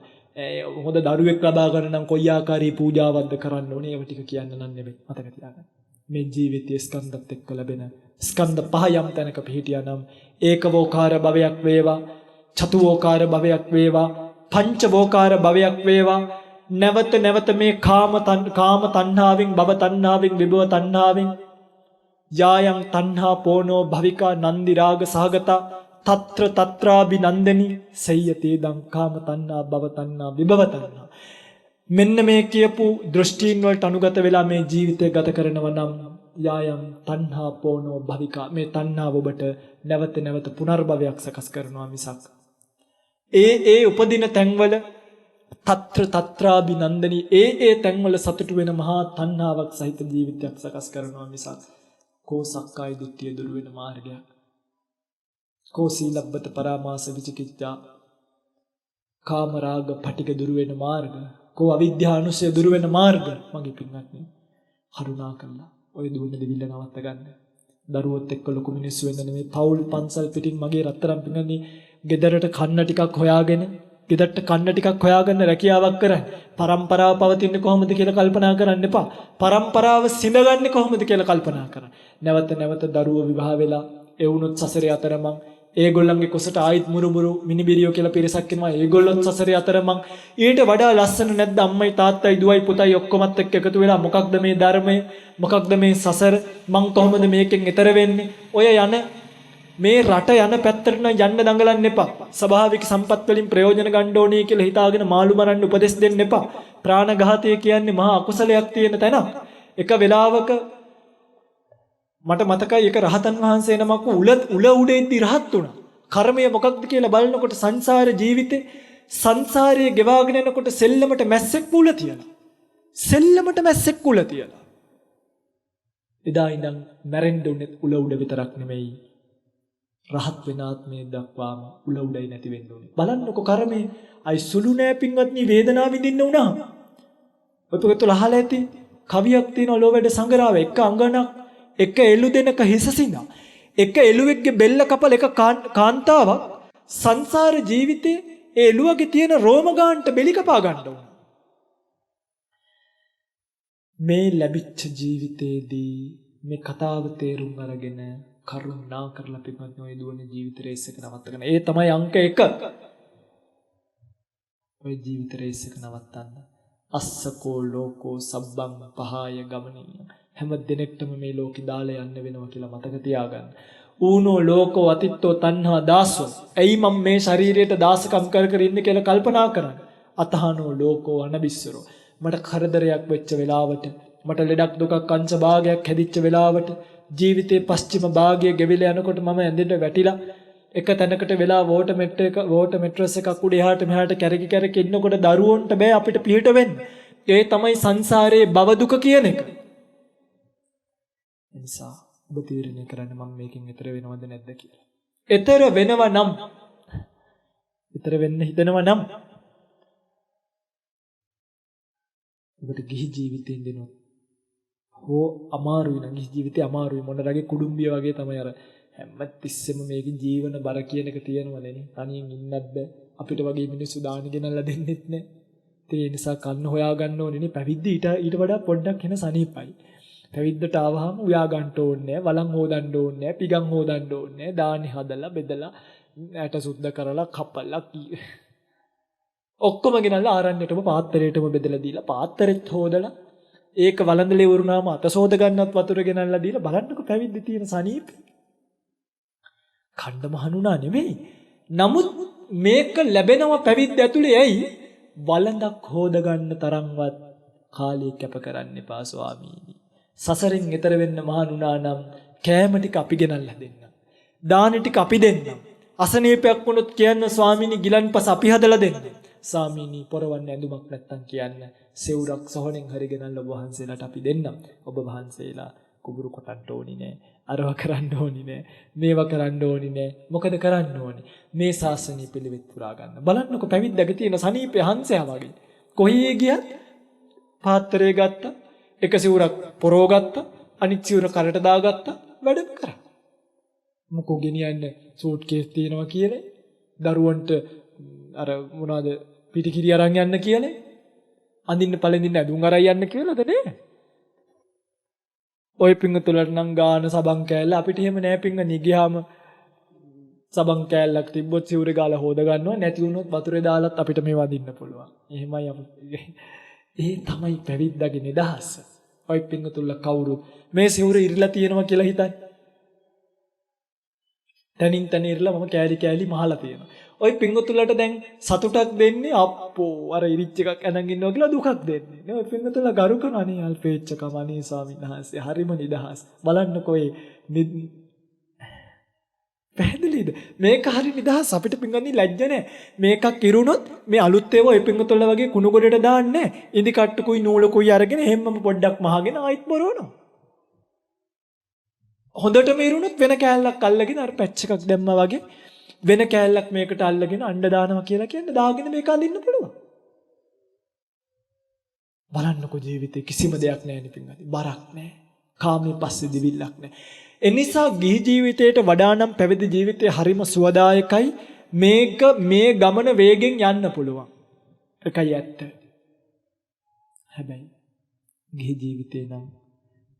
Speaker 1: හොඳ දරුවෙක් ලබා ගන්න නම් කොයි ආකාරී පූජාවක්ද කරන්න ඕනේ ඒව ටික කියන්න නම් නෙමෙයි මතක තියාගන්න. මේ ජීවිතයේ ස්කන්ධත් එක්ක ලැබෙන ස්කන්ධ පහ යම් තැනක පිහිටියා නම් ඒකවෝකාර භවයක් වේවා, චතුවෝකාර භවයක් වේවා, පංචවෝකාර භවයක් වේවා. නැවත නැවත මේ කාම තණ්හාවෙන් භව තණ්හාවෙන් විභව තණ්හාවෙන් යායන් තණ්හා පෝනෝ භවිකා නන්දි රාග සහගතා తත්‍ර తත්‍රාබිනන්දනි සය්‍යතේ දං කාම තණ්හා භව තණ්හා විභව තණ්හා. මෙන්න මේ කියපු දෘෂ්ටීන් වලට අනුගත වෙලා මේ ජීවිතය ගත කරනවා නම් යායන් තණ්හා පෝනෝ භවිකා මේ තණ්හාව ඔබට නැවත නැවත පුනර්භවයක් සකස් කරනවා මිසක් ඒ උපදින තැන්වල తත්‍ර తත්‍රාබිනන්දනි ඒ තැන්වල සතුටු වෙන මහා තණ්හාවක් සහිත ජීවිතයක් සකස් කරනවා මිසක් කෝ සක්කාය දිට්ඨිය දුරු වෙන මාර්ගයක්, කෝ සීලබ්බත පරාමාස විචිකිච්ඡා කාම රාග පටික දුරු වෙන මාර්ග, කෝ අවිද්‍යා අනුසය දුරු වෙන මාර්ග. මගේ පින්වත්නි කරුණා කරලා ඔය දුවන දෙවිල්ල නවත්ත ගන්න. දරුවොත් එක්ක ලොකු මිනිස්සු වෙන්න නෙමෙයි පෞල් පන්සල් පිටින් මගේ රත්තරන් පින්වත්නි ගෙදරට කන්න ටිකක් හොයාගෙන ගෙදරට කන්න ටිකක් හොයාගන්න රැකියාවක් කරන්න. පරම්පරාව පවතින්නේ කොහොමද කියලා කල්පනා කරන්න එපා. පරම්පරාව සිඳගන්නේ කොහොමද කියලා කල්පනා කරන්න. නැවත නැවත දරුවෝ විවාහ වෙලා ඒ වුණොත් සසරේ අතරමං ඒගොල්ලන්ගේ කුසට ආයිත් මුරුමුරු මිනිබිරියෝ කියලා පිරිසක් ඉන්නවා. ඒගොල්ලොත් සසරේ අතරමං ඊට වඩා ලස්සන නැද්ද අම්මයි තාත්තයි දුවයි පුතයි ඔක්කොමත් එක්ක එකතු වෙලා මොකක්ද මේ ධර්මය? මොකක්ද මේ සසර? මං කොහොමද මේකෙන් එතර වෙන්නේ? ඔය යන මේ රට යන පැත්තට නම් යන්න දඟලන්න එපා. ස්වභාවික සම්පත් වලින් ප්‍රයෝජන ගන්න ඕනේ කියලා හිතාගෙන මාළු මරන්න උපදෙස් දෙන්න එපා. ප්‍රාණඝාතය කියන්නේ මහා අකුසලයක් තියෙන තැන. එක වෙලාවක මට මතකයි එක රහතන් වහන්සේ නමක් උල උඩේදී රහත් වුණා. කර්මය මොකක්ද කියලා බලනකොට සංසාර ජීවිතේ සංසාරයේ ගෙවාගෙන යනකොට සෙල්ලමට මැස්සෙක් කුල තියලා. සෙල්ලමට මැස්සෙක් කුල තියලා. එදා ඉඳන් මැරෙන්න උනේ උල උඩ විතරක් නෙමෙයි. රහත් වෙන ආත්මයේ දක්වාම උල උඩයි නැති වෙන්න ඕනේ. බලන්නකො කර්මයේ අයි සුළු නෑ පින්වත්නි වේදනාව විඳින්න උනා. ඔය පොතේ අහලා ඇති කවියක් තියෙනවා ලෝවැඩ සංගරාව එක අංගනක් එක එළු දෙනක හිසසිනා. එක එළුවෙක්ගේ බෙල්ල කපල එක කාන්තාවක් සංසාර ජීවිතේ ඒ එළුවගේ තියෙන රෝම ගාන්ට බෙලි කපා ගන්න ඕන. මේ ලැබිච්ච ජීවිතේදී මේ කතාව තේරුම් අරගෙන කරුණා කරලා පිටවත් ඔය දුවන ජීවිත රේස් එක නවත්තගෙන ඒ තමයි අංක 1. ඔය ජීවිත රේස් එක නවත්තන්න. අස්සකෝ ලෝකෝ සබ්බං පහාය ගමනීය හැම දිනෙකටම මේ ලෝකේ දාලා යන්න වෙනවා කියලා මතක තියාගන්න. ඌනෝ ලෝකෝ අතිත්තෝ තණ්හා දාසෝ. එයි මම මේ ශරීරයට දාසකම් කර කර ඉන්නේ කියලා කල්පනා කරන්න. අතහනෝ ලෝකෝ අනබිස්සරෝ. මට කරදරයක් වෙච්ච වෙලාවට, මට ලෙඩක් දුකක් අංශ භාගයක් හැදිච්ච වෙලාවට, ජීවිතේ පස්චිම භාගය ගෙවිලා යනකොට මම ඇඳෙන්න වැටිලා එක තැනකට වෙලා වෝට මෙට්‍රස් එකක් උඩ එහාට මෙහාට කැරකි ඉන්නකොට දරුවන්ට බෑ අපිට පිට වෙන්න. ඒ තමයි සංසාරයේ භව දුක කියන එක. ඒ නිසා ඔබ තීරණය කරන්න මම මේකෙන් ඈතර වෙනවද නැද්ද කියලා. ඈතර වෙනව නම්, ඈතර වෙන්න හිතනවා නම් ඔබට ගිහි ජීවිතෙන් දෙනොත් හෝ අමාරුයි නම්, ගිහි ජීවිතේ අමාරුයි මොන රගේ කුඩුම්බිය වගේ තමයි අර හැම තිස්සෙම මේකේ ජීවන බර කියන එක තියෙනවනේ නේ. තනියෙන් ඉන්නත් බෑ. අපිට වගේ මිනිස්සු දාන ගෙනල්ලා දෙන්නෙත් නෑ. ඒ නිසා කන්න හොයා ගන්න ඕනේ නේ. පැවිද්ද ඊට වඩා පොඩ්ඩක් වෙන සනීපයි. පැවිද්දට ආවහම උයා ගන්න ඕනේ නෑ, වලන් හොදන්න ඕනේ නෑ, පිගම් හොදන්න ඕනේ නෑ. දානි හදලා බෙදලා ඇට සුද්ධ කරලා කපලා ඔක්කොම ගෙනල්ලා ආරණ්‍යයටම පාත්‍රයටම බෙදලා දීලා පාත්‍රෙත් හොදලා ඒක වළඳලේ වුණාම අතසෝද ගන්නත් වතුර ගෙනල්ලා දීලා බලන්නකො පැවිද්දේ තියෙන සනීපේ. කණ්ඩ මහණුණා නෙමෙයි. නමුත් මේක ලැබෙනව පැවිද්ද ඇතුලේ ඇයි? වළඳක් හොද ගන්න තරම්වත් කාලය කැප කරන්න එපා ස්වාමීනි. සසරෙන් එතර වෙන්න මහණුණා නම් කෑම ටික අපි ගෙනල්ලා දෙන්න. දාන ටික අපි දෙන්න. අසනීපයක් වුණොත් කියන්න ස්වාමීනි ගිලන්පස අපි හදලා දෙන්න. ස්වාමීනි පොරවන්න ඇඳුමක් නැත්තම් කියන්න සෙවුරක් සොහනෙන් හරි ගෙනල්ලා ඔබ වහන්සේලාට අපි දෙන්නම්. ඔබ වහන්සේලා කුඹුරු කොටන්න ඕනි නෑ. අරව කරන්න ඕනි නෑ. මේවා කරන්න ඕනි නෑ. මොකද කරන්න ඕනි? මේ ශාසනය පිළිවෙත් පුරා ගන්න. බලන්නකො පැවිද්දගේ තියෙන සනීපේ හංසයා වගේ. කොහේ ගියත් පාත්‍රය ගත්තා, එක සිවුරක් පොරව ගත්තා, අනිත් සිවුර කරට දාගත්තා, වැඩම කරා. මොකෝ ගෙනියන්නේ සූට් කේස් තියෙනවා කියලා, දරුවන්ට අර මොනවාද පිටිකිරි අරන් යන්න කියලා, අඳින්න පළඳින්න ඇඳුම් අරන් යන්න කියලාද නේ? ඔය පිංගුතුලට නම් ගාන සබන් කෑල්ල අපිට එහෙම නෑ පිංගනි. ගියාම සබන් කෑල්ලක් තිබ්බොත් සිවුරේ ගාලා හොද ගන්නවා, නැති වුණොත් වතුරේ දාලත් අපිට මේ වදින්න පුළුවන්. එහෙමයි අපි. ඒ තමයි පැවිද්දගේ නිදහස. ඔය පිංගුතුල කවුරු මේ සිවුර ඉරිලා තියෙනවා කියලා හිතන්නේ? තනින් තන ඉරිලා මම කෑලි කෑලි මහලා තියෙනවා. ඔය පිංගුතුලට දැන් සතුටක් දෙන්නේ අප්පෝ අර ඉරිච් එකක් අනන් ඉන්නවා කියලා දුකක් දෙන්නේ. නේ ඔය පිංගුතුල ගරු කරන අනේ අල්පේච්චකම අනේ ස්වාමීන් වහන්සේ හරිම නිදහස්. බලන්නකෝ ඒ පැහැදිලිද? මේක හරි නිදහස්. අපිට පිංගන්නේ ලැජ්ජ නැහැ. මේකක් ඉරුණොත් මේ අලුත් ඒවා ඔය පිංගුතුල වගේ කුණු ගොඩට දාන්නේ නැහැ. ඉදි කට්ටුකුයි නූලකුයි අරගෙන හැමම පොඩ්ඩක් මහගෙන ආයිත් බොරවනවා. හොඳටම ඉරුණොත් වෙන කෑල්ලක් අල්ලගෙන අර පැච් එකක් දැම්මා වගේ වෙන කෑල්ලක් මේකට අල්ලගෙන අඬ දානවා කියලා කියන්නේ දාගෙන මේක අඳින්න පුළුවන්. බලන්නකො ජීවිතේ කිසිම දෙයක් නැහැ නේ පින්වත්නි. බරක් නැහැ. කාමයේ පස්සේ දිවිල්ලක් නැහැ. එනිසා ගිහි ජීවිතයට වඩා නම් පැවිදි ජීවිතය හරිම සුවදායකයි. මේක මේ ගමන වේගෙන් යන්න පුළුවන්. ඒකයි ඇත්ත. හැබැයි ගිහි ජීවිතේ නම්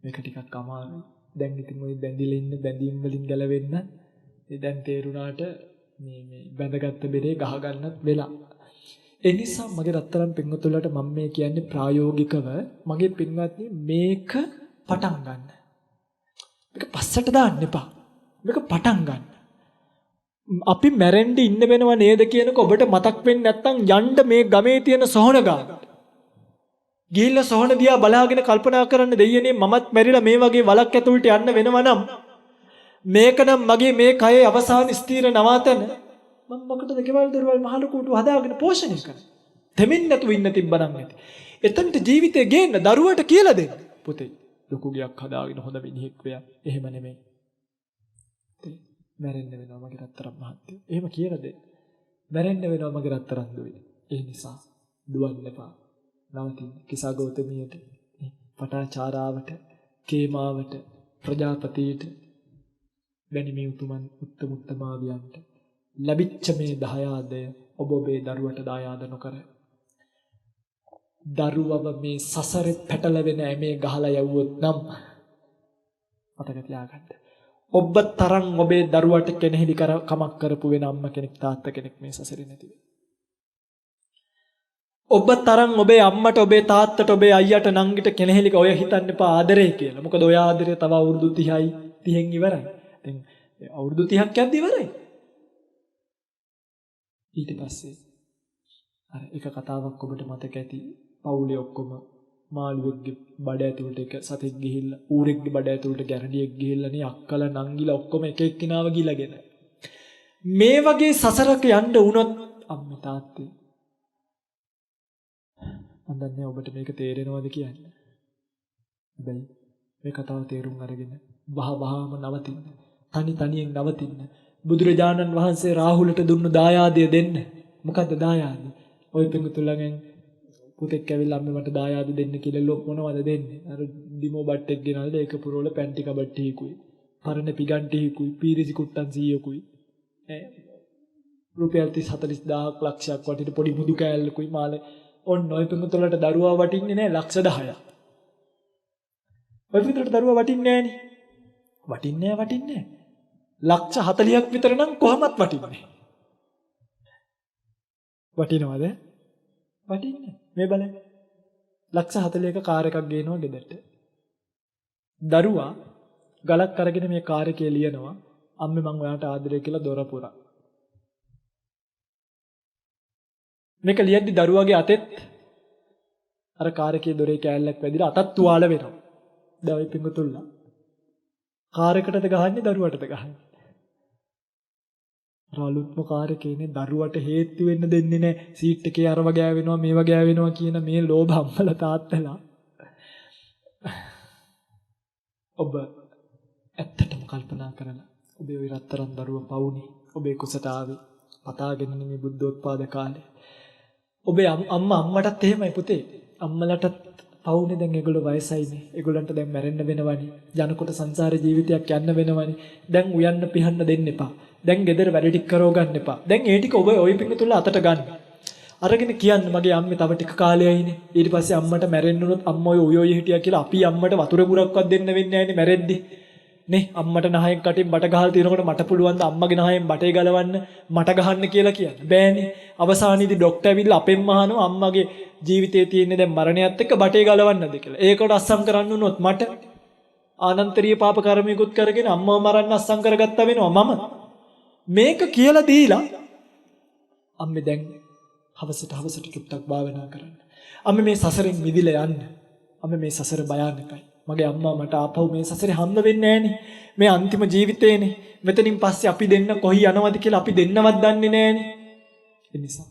Speaker 1: මේක ටිකක් අමාරුයි. දැන් ඉතින් ওই බැඳිලා ඉන්න බැඳීම් වලින් ගැලවෙන්න දැන් තේරුණාට මේ බැඳගත්ත බෙරේ ගහ ගන්නත් වෙලා. ඒ නිසා මගේ රත්තරන් පින්වතුන්ලට මම මේ කියන්නේ ප්‍රායෝගිකව මගේ පින්වත්නි මේක පටන් ගන්න. මේක පස්සට දාන්න එපා. මේක පටන් ගන්න. අපි මැරෙන්න ඉන්න වෙනව නේද කියනක ඔබට මතක් වෙන්නේ නැත්නම් යන්න මේ ගමේ තියෙන සොහන ගාවට. ගිහිල්ලා සොහන දිහා බලාගෙන කල්පනා කරන්න දෙයියනේ මමත් මැරිලා මේ වගේ වලක් ඇතුළට යන්න වෙනවා නම් මේක නම් මගේ මේ කයේ අවසාන ස්ථීර නවාතන මම මොකටද ගෙවල් දොරවල් මහලු කූටු හදාගෙන පෝෂණය කරන්නේ? දෙමින් නැතුව ඉන්න තිබ්බනම් ඇති. එතනට ජීවිතේ ගේන්න දරුවට කියලා දෙන්න. පුතේ ලොකු ගයක් හදාගෙන හොඳ මිනිහෙක් වෙයා. එහෙම නෙමෙයි. මැරෙන්න වෙනවා මගේ රත්තරන් මහත්තයෝ. එහෙම කියලා දෙන්න. මැරෙන්න වෙනවා මගේ රත්තරන් දුවේ. ඒ නිසා දුවන්න එපා. නවතින්න. කිසා ගෞතමියට, පටාචාරාවට, කේමාවට, ප්‍රජාපතියට වැනි මේ උතුමන් උත්තමාවියන්ට ලැබිච්ච මේ දහයාදය ඔබ ඔබේ දරුවට දායාද නොකර දරුවව මේ සසරේ පැටලෙන ඇමේ ගහලා යවුවොත් නම් මතක තියාගන්න. ඔබ තරම් ඔබේ දරුවට කෙනෙහිලි කමක් කරපු වෙන අම්මා කෙනෙක් තාත්තා කෙනෙක් මේ සසරේ නැති වෙයි. ඔබ තරම් ඔබේ අම්මට ඔබේ තාත්තට ඔබේ අයියට නංගිට කෙනෙහිලික ඔය හිතන්න එපා ආදරේ කියලා. මොකද ඔය ආදරේ තව අවුරුදු 30යි 30න් ඉවරයි. දැන් අවුරුදු 30ක් යද්දි ඉවරයි. ඊට පස්සේ අර එක කතාවක් ඔබට මතක ඇති. පවුලේ ඔක්කොම මාළුවෙක්ගේ බඩ ඇතුළට එක සතෙක් ගිහිල්ලා ඌරෙක්ගේ බඩ ඇතුළට ගැරඩියෙක් ගිහිල්ලා නේ අක්කලා නංගිලා ඔක්කොම එක එක්කිනාව ගිලගෙන. මේ වගේ සසරක යන්න වුණොත් අම්මේ තාත්තේ මන් දන්නේ ඔබට මේක තේරෙනවද කියන්නේ. හැබැයි මේ කතාව තේරුම් අරගෙන වහවහම නවතින්න. තනියෙන් නවතින්න. බුදුරජාණන් වහන්සේ රාහුලට දුන්නු දායාදය දෙන්න. මොකද්ද දායාද? ඔය පිඟුතුලගෙන් පුතෙක් ඇවිල්ලා අම්මේ මට දායාද දෙන්න කියලා ලොක් මොනවද දෙන්නේ? අර දිමෝ බට්ටෙක් ගෙනල්ලා ඒක පුරවල පැන්ටි කබට්ටියකුයි. පරණ පිගන්ටියකුයි, පීරිසි කුට්ටන් 100කුයි. රුපියල් 30-40000ක් ලක්ෂයක් වටින පොඩි මුදු කෑල්ලකුයි මාළේ. ඔන්න ඔය පිඟුතුලට දරුවා වටින්නේ නැහැ ලක්ෂ 10ක්. ඔය පිඟුතුලට දරුවා වටින්නේ නැහනේ. වටින්නේ ලක්ෂ 40ක් විතර නම් කොහොමත් වටින්නේ. වටිනවද? වටින්නේ. මේ බලන්න. ලක්ෂ 40ක කාර් එකක් ගේනවා ගෙදරට. දරුවා ගලක් අරගෙන මේ කාර් එකේ ලියනවා අම්මේ මං ඔයාට ආදරේ කියලා දොර පුරා. මේක ලියද්දි දරුවාගේ අතෙත් අර කාර් එකේ දොරේ කෑල්ලක් වැදිලා අතත් තුවාල වෙනවා. දැන් ඔය පිඟුතුල්ලා කාර් එකටද ගහන්නේ දරුවටද ගහන්නේ? රාලුත්ම කාර් එකේනේ දරුවට හේතු වෙන්න දෙන්නේ නැහැ. සීට් එකේ අරව ගෑවෙනවා මේව ගෑවෙනවා කියන මේ ලෝභ අම්මලා තාත්තලා. ඔබ ඇත්තටම කල්පනා කරලා ඔබේ ওই රත්තරන් දරුවා පවුනේ ඔබේ කුසට ආවේ පතාගෙන මේ බුද්ධෝත්පාද කාලේ. ඔබේ අම්මටත් එහෙමයි පුතේ. අම්මලටත් පවුනේ දැන් ඒගොල්ලෝ වයසයිනේ. ඒගොල්ලන්ට දැන් මැරෙන්න වෙනවනේ. ජනකොට සංසාර ජීවිතයක් යන්න වෙනවනේ. දැන් උයන්න පිහන්න දෙන්න එපා. දැන් ගෙදර වැඩ ටික කරව ගන්න එපා. දැන් ඒ ටික ඔබ ওই පිඟුතුල්ලා අතට ගන්න. අරගෙන කියන්න මගේ අම්මේ තව ටික කාලයයිනේ. ඊට පස්සේ අම්මට මැරෙන්න උනොත් අම්මා ඔය ඔය හිටියා කියලා අපි අම්මට වතුර පුරක්වත් දෙන්න වෙන්නේ නැහැනේ මැරෙද්දි. නේ අම්මට නහයෙන් කටින් බට ගහලා තිනකොට මට පුළුවන් ද අම්මගේ නහයෙන් බටේ ගලවන්න මට ගහන්න කියලා කියන්න බෑනේ. අවසානයේදී ડોක්ටර් ඇවිල්ලා අපෙන්ම අහනවා අම්මගේ ජීවිතේ තියෙන්නේ දැන් මරණයත් එක්ක බටේ ගලවන්නද කියලා. ඒකට අස්සම් කරන්න උනොත් මට ආනන්තරීය පාප කර්මයකුත් කරගෙන අම්මව මරන්න අස්සම් කරගත්තා වෙනවා මම. මේක කියලා දීලා අම්මේ දැන් හවසට චුට්ටක් භාවනා කරන්න. අම්මේ මේ සසරෙන් මිදිලා යන්න. අම්මේ මේ සසර භයානකයි. මගේ අම්මා මට ආපහු මේ සසරේ හම්බ වෙන්නේ නැහනේ. මේ අන්තිම ජීවිතේනේ. මෙතනින් පස්සේ අපි දෙන්න කොහි යනවද කියලා අපි දෙන්නවත් දන්නේ නැහනේ. ඒ නිසා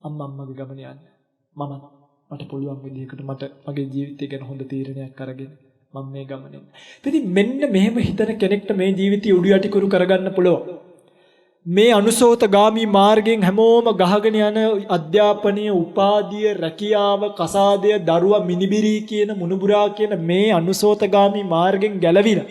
Speaker 1: අම්මාගේ ගමන යන්න. මට පුළුවන් විදිහකට මගේ ජීවිතය ගැන හොඳ තීරණයක් අරගෙන මම මේ ගමනේ. ඉතින් මෙන්න මෙහෙම හිතන කෙනෙක්ට මේ ජීවිතය උඩු යටි කරු කරගන්න පුළුවන්. මේ අනුසෝතගාමී මාර්ගයෙන් හැමෝම ගහගෙන යන අධ්‍යාපනීය උපාධිය රැකියාව කසාදය දරුවා මිනිබිරි කියන මුනුබුරා කියන මේ අනුසෝතගාමී මාර්ගෙන් ගැලවිලා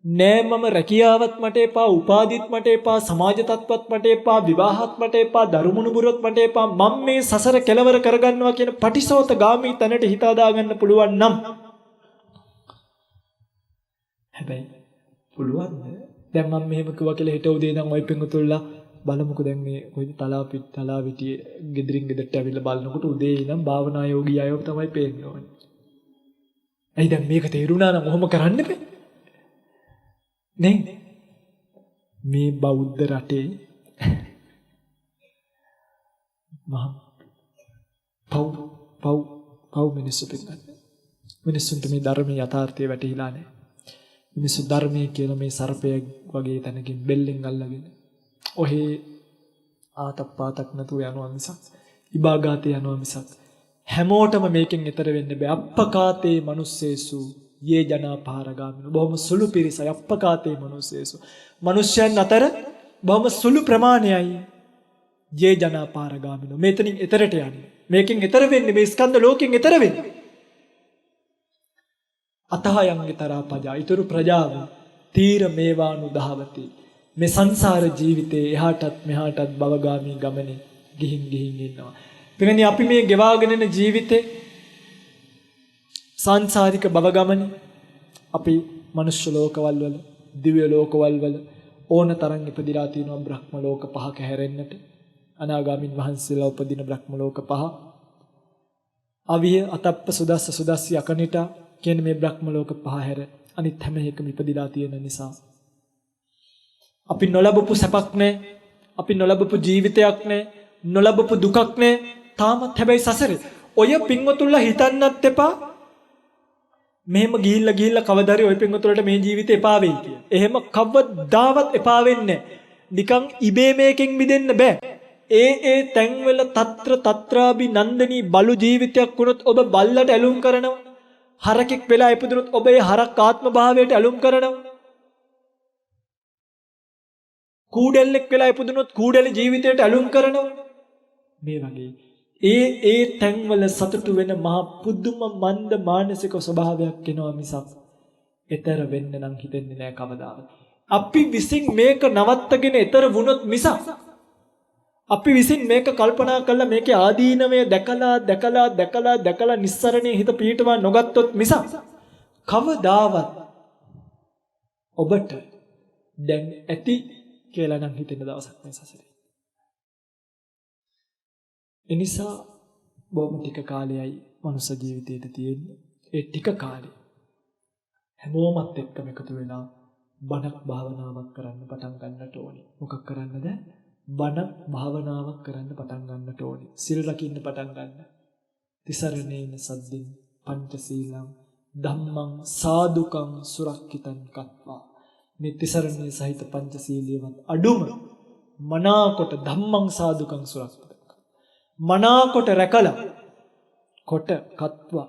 Speaker 1: නෑ මම රැකියාවත් මට එපා උපාධිත් මට එපා සමාජ තත්ත්වත් මට එපා විවාහත් මට එපා දරු මුනුබුරොත් මට එපා මම මේ සසර කෙලවර කරගන්නවා කියන පටිසෝතගාමී තැනට හිත හදාගන්න පුළුවන් නම් හැබැයි පුළුවන්ද දැන් මම මෙහෙම කිව්වා කියලා හිත උදේ ඉඳන් ඔය පිඟුතුල්ලා බලමුකෝ දැන් මේ කොයිද තලාවිටියේ ගෙදරින් ගෙදරට ඇවිල්ලා බලනකොට උදේ ඉඳන් භාවනා යෝගී අයව තමයි පේන්න ඕනේ. ඇයි දැන් මේක තේරුණා නම් ඔහොම කරන්න බෑ. නේ මේ බෞද්ධ රටේ මහා පව් මිනිස්සු පිටත් මිනිස්සුන්ට මේ ධර්මයේ යථාර්ථය වැටහිලා නැහැ. මිනිස්සු ධර්මයේ කියලා මේ සර්පය වගේ තැනකින් බෙල්ලෙන් අල්ලගෙන ඔහේ ආතප්පාතක් නැතුව යනවා මිසක් ඉබාගාතේ යනවා මිසක් හැමෝටම මේකෙන් ඈතර වෙන්න බෑ. අප්පකාතේ මනුස්සේසු යේ ජනා පාරගාමිනෝ බොහොම සුළු පිරිසයි අප්පකාතේ මනුස්සේසු. මිනිස්යන් අතර බොහොම සුළු ප්‍රමාණයයි යේ ජනා පාරගාමිනෝ මෙතනින් ඈතරට යන්නේ. මේකෙන් ඈතර වෙන්නේ මේ ස්කන්ධ ලෝකෙන් ඈතර වෙන්නේ. අතහයන්ගේ තරපජා ඊතුරු ප්‍රජාව තීර මේවානු දහවති මේ සංසාර ජීවිතේ එහාටත් මෙහාටත් භවගාමී ගමනේ ගිහින් ඉන්නවා. එතනනි අපි මේ ගෙවාගෙන යන ජීවිතේ සංසාරික භවගමනේ අපි මනුෂ්‍ය ලෝකවල වල දිව්‍ය ලෝකවල වල ඕන තරම් ඉපදිලා තියෙනවා බ්‍රහ්ම ලෝක පහක හැරෙන්නට අනාගාමින් වහන්සේලා උපදින බ්‍රහ්ම ලෝක 5. අවිය අතප්ප සුදස්ස සුදස්සි අකනිටා කියන මේ බ්‍රහ්ම ලෝක 5 හැර අනිත් හැම එකම ඉපදිලා තියෙන නිසා අපි නොලබපු සැපක් නැහැ. අපි නොලබපු ජීවිතයක් නැහැ. නොලබපු දුකක් නැහැ. තාමත් හැබැයි සසරේ. ඔය පින්වතුන්ලා හිතන්නත් එපා. මෙහෙම ගිහිල්ලා කවදාරි ඔය පින්වතුන්ලට මේ ජීවිතේ එපා වෙයි කියලා. එහෙම කවදාවත් එපා වෙන්නේ නැහැ. නිකන් ඉබේ මේකෙන් මිදෙන්න බෑ. ඒ තැන්වල తත්‍රාභි නන්දනී බලු ජීවිතයක් වුණොත් ඔබ බල්ලට ඇලුම් කරනවා. හරකෙක් වෙලා ඉපදුනොත් ඔබ ඒ හරක් ආත්ම භාවයට ඇලුම් කරනවා. කූඩෙල්ලෙක් වෙලා ඉපදුනොත් කූඩෙල ජීවිතයට ඇලුම් කරනවා. මේ වගේ ඒ තැන්වල සතුටු වෙන මහා පුදුම මන්ද මානසික ස්වභාවයක් එනවා මිසක් ඊතර වෙන්න නම් හිතෙන්නේ නැහැ කවදාවත්. අපි විසින් මේක නවත්තගෙන ඊතර වුණොත් මිසක් අපි විසින් මේක කල්පනා කරලා මේකේ ආදීනමය දැකලා නිස්සරණේ හිත පිහිටවා නොගත්තොත් මිසක් කවදාවත් ඔබට දැන් ඇති කියලා නම් හිතෙන දවසක් මේ සසරේ. එනිසා බොහොම ටික කාලයයි මනුස්ස ජීවිතේට තියෙන්නේ. ඒ ටික කාලේ හැමෝමත් එක්කම එකතු වෙලා බණක් භාවනාවක් කරන්න පටන් ගන්නට ඕනේ. මොකක් කරන්නද? බණක් භාවනාවක් කරන්න පටන් ගන්නට ඕනේ. සිල් රකින්න පටන් ගන්න. තිසරණේන සද්දින් පංචශීලං ධම්මං සාදුකං සුරක්කිතං කତ୍වා. මේ තිසරණේ සහිත පංචශීලියවත් අඩුම මනාකොට ධම්මං සාදුකං සුරක්කිතං. මනාකොට රැකලා කොට කତ୍වා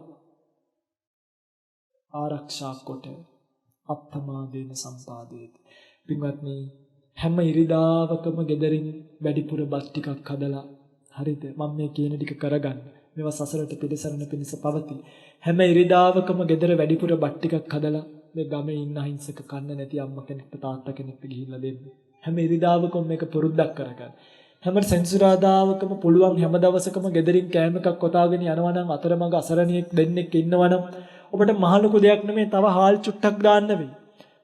Speaker 1: ආරක්ෂා කොට අප්පමාදේන සම්පාදේති. පින්වත්නි හැම ඉරිදාවකම ගෙදරින් වැඩිපුර බත් ටිකක් හදලා හරිද මම මේ කියන ටික කරගන්න. මේවා සසරට පිළිසරණ පිණිස පවතී. හැම ඉරිදාවකම ගෙදර වැඩිපුර බත් ටිකක් හදලා මේ ගමේ ඉන්න අහිංසක කන්න නැති අම්මා කෙනෙක්ට තාත්තා කෙනෙක්ට ගිහිල්ලා දෙන්න. හැම ඉරිදාවකම මේක පුරුද්දක් කරගන්න. හැම සෙන්සුරාදාවකම පුළුවන් හැම දවසකම ගෙදරින් කෑම එකක් කොටාගෙන යනවා නම් අතරමඟ අසරණියෙක් දෙන්නෙක් ඉන්නවා නම් ඔබට මහ ලොකු දෙයක් නෙමෙයි තව හාල් චුට්ටක් දාන්න වෙයි.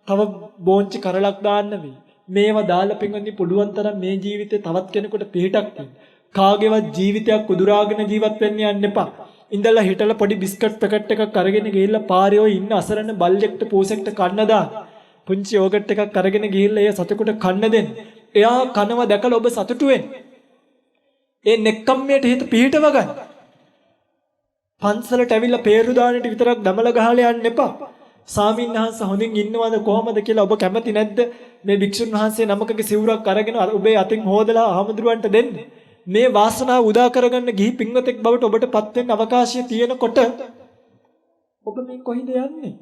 Speaker 1: තව බෝංචි කරලක් දාන්න වෙයි. මේවා දාලා පින්වත්නි පුළුවන් තරම් මේ ජීවිතේ තවත් කෙනෙකුට පිටක් දෙන්න. කාගේවත් ජීවිතයක් උදුරාගෙන ජීවත් වෙන්න යන්න එපා. ඉඳලා හිටලා පොඩි බිස්කට් පැකට් එකක් අරගෙන ගිහිල්ලා පාරේ ඔය ඉන්න අසරණ බල්ලෙක්ට පූසෙක්ට කන්න දාන්න. පුංචි යෝගට් එකක් අරගෙන ගිහිල්ලා ඒ සතෙකුට කන්න දෙන්න. එයා කනව දැකලා ඔබ සතුටු වෙන්න. ඒ නෙක්කම්මයට හිත පිහිටව ගන්න. පන්සලට ඇවිල්ලා peeru දාන්නට විතරක් දමලා ගහලා යන්න එපා. ස්වාමීන් හොඳින් ඉන්නවද කොහමද කියලා ඔබ කැමති නැද්ද? මේ භික්ෂුන් වහන්සේ නමකගේ සිවුරක් අරගෙන ඔබේ අතින් හොදලා ආමඳුරවන්ට දෙන්න. මේ වාසනාව උදා කරගන්න ගිහි පින්වතෙක් බවට ඔබටපත් වෙන්න අවකාශය තියෙනකොට ඔබ මේ කොහිද යන්නේ?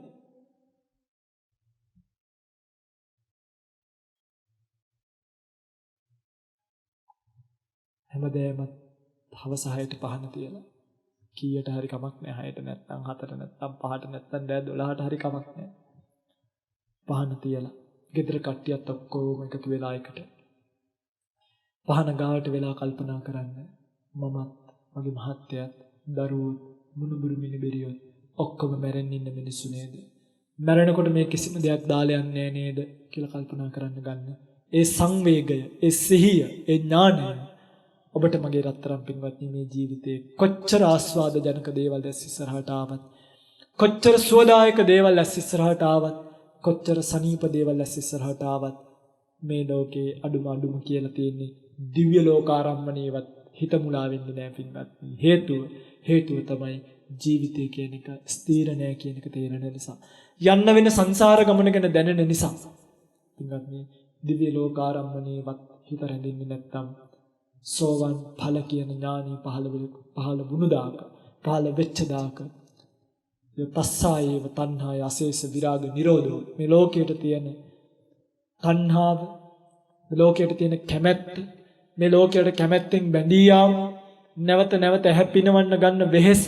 Speaker 1: හැමදේම හවස 6ට පහන තියලා කීයට හරි කමක් නැහැ 6ට නැත්නම් 4ට නැත්නම් 5ට නැත්නම් දැන් 12ට හරි කමක් නැහැ පහන තියලා ගෙදර කට්ටියත් ඔක්කොම එකතු වෙලා එකට පහන ගාවට වෙලා කල්පනා කරන්න මමත් මගේ මහත්තයත් දරුවෝ මුණුබුරු මිනිබෙරියොත් ඔක්කොම මැරෙන්න ඉන්න මිනිස්සු නේද මැරෙනකොට මේ කිසිම දෙයක් දාලා යන්නේ නේද කියලා කල්පනා කරන්න ගන්න ඒ සංවේගය ඒ සිහිය ඒ ඥානය ඔබට මගේ රත්තරන් පින්වත්නි මේ ජීවිතේ කොච්චර ආස්වාද ජනක දේවල් දැස් ඉස්සරහට ආවත් කොච්චර සුවදායක දේවල් දැස් ඉස්සරහට ආවත් කොච්චර සනීප දේවල් දැස් ඉස්සරහට ආවත් මේ ලෝකේ අඩුම කියලා තියෙන්නේ දිව්‍ය ලෝකාරම්මණේවත් හිත මුලා වෙන්නේ නැහැ පින්වත්නි හේතුව තමයි ජීවිතය කියන එක ස්ථිර නැහැ කියන එක තේරෙන නිසා යන්න වෙන සංසාර ගමන ගැන දැනෙන නිසා පින්වත්නි දිව්‍ය ලෝකාරම්මණේවත් හිත රැඳෙන්නේ නැත්තම් සෝවන් ඵල කියන ඥානි පහළ වුණු දාක පහළ වෙච්ච දාක තස්සායේව තණ්හාය අශේෂ විරාග නිරෝධෝ මේ ලෝකයට තියෙන තණ්හාව මේ ලෝකයට තියෙන කැමැත්ත මේ ලෝකයට කැමැත්තෙන් බැඳී යාම නැවත ඇහැ පිනවන්න ගන්න වෙහෙස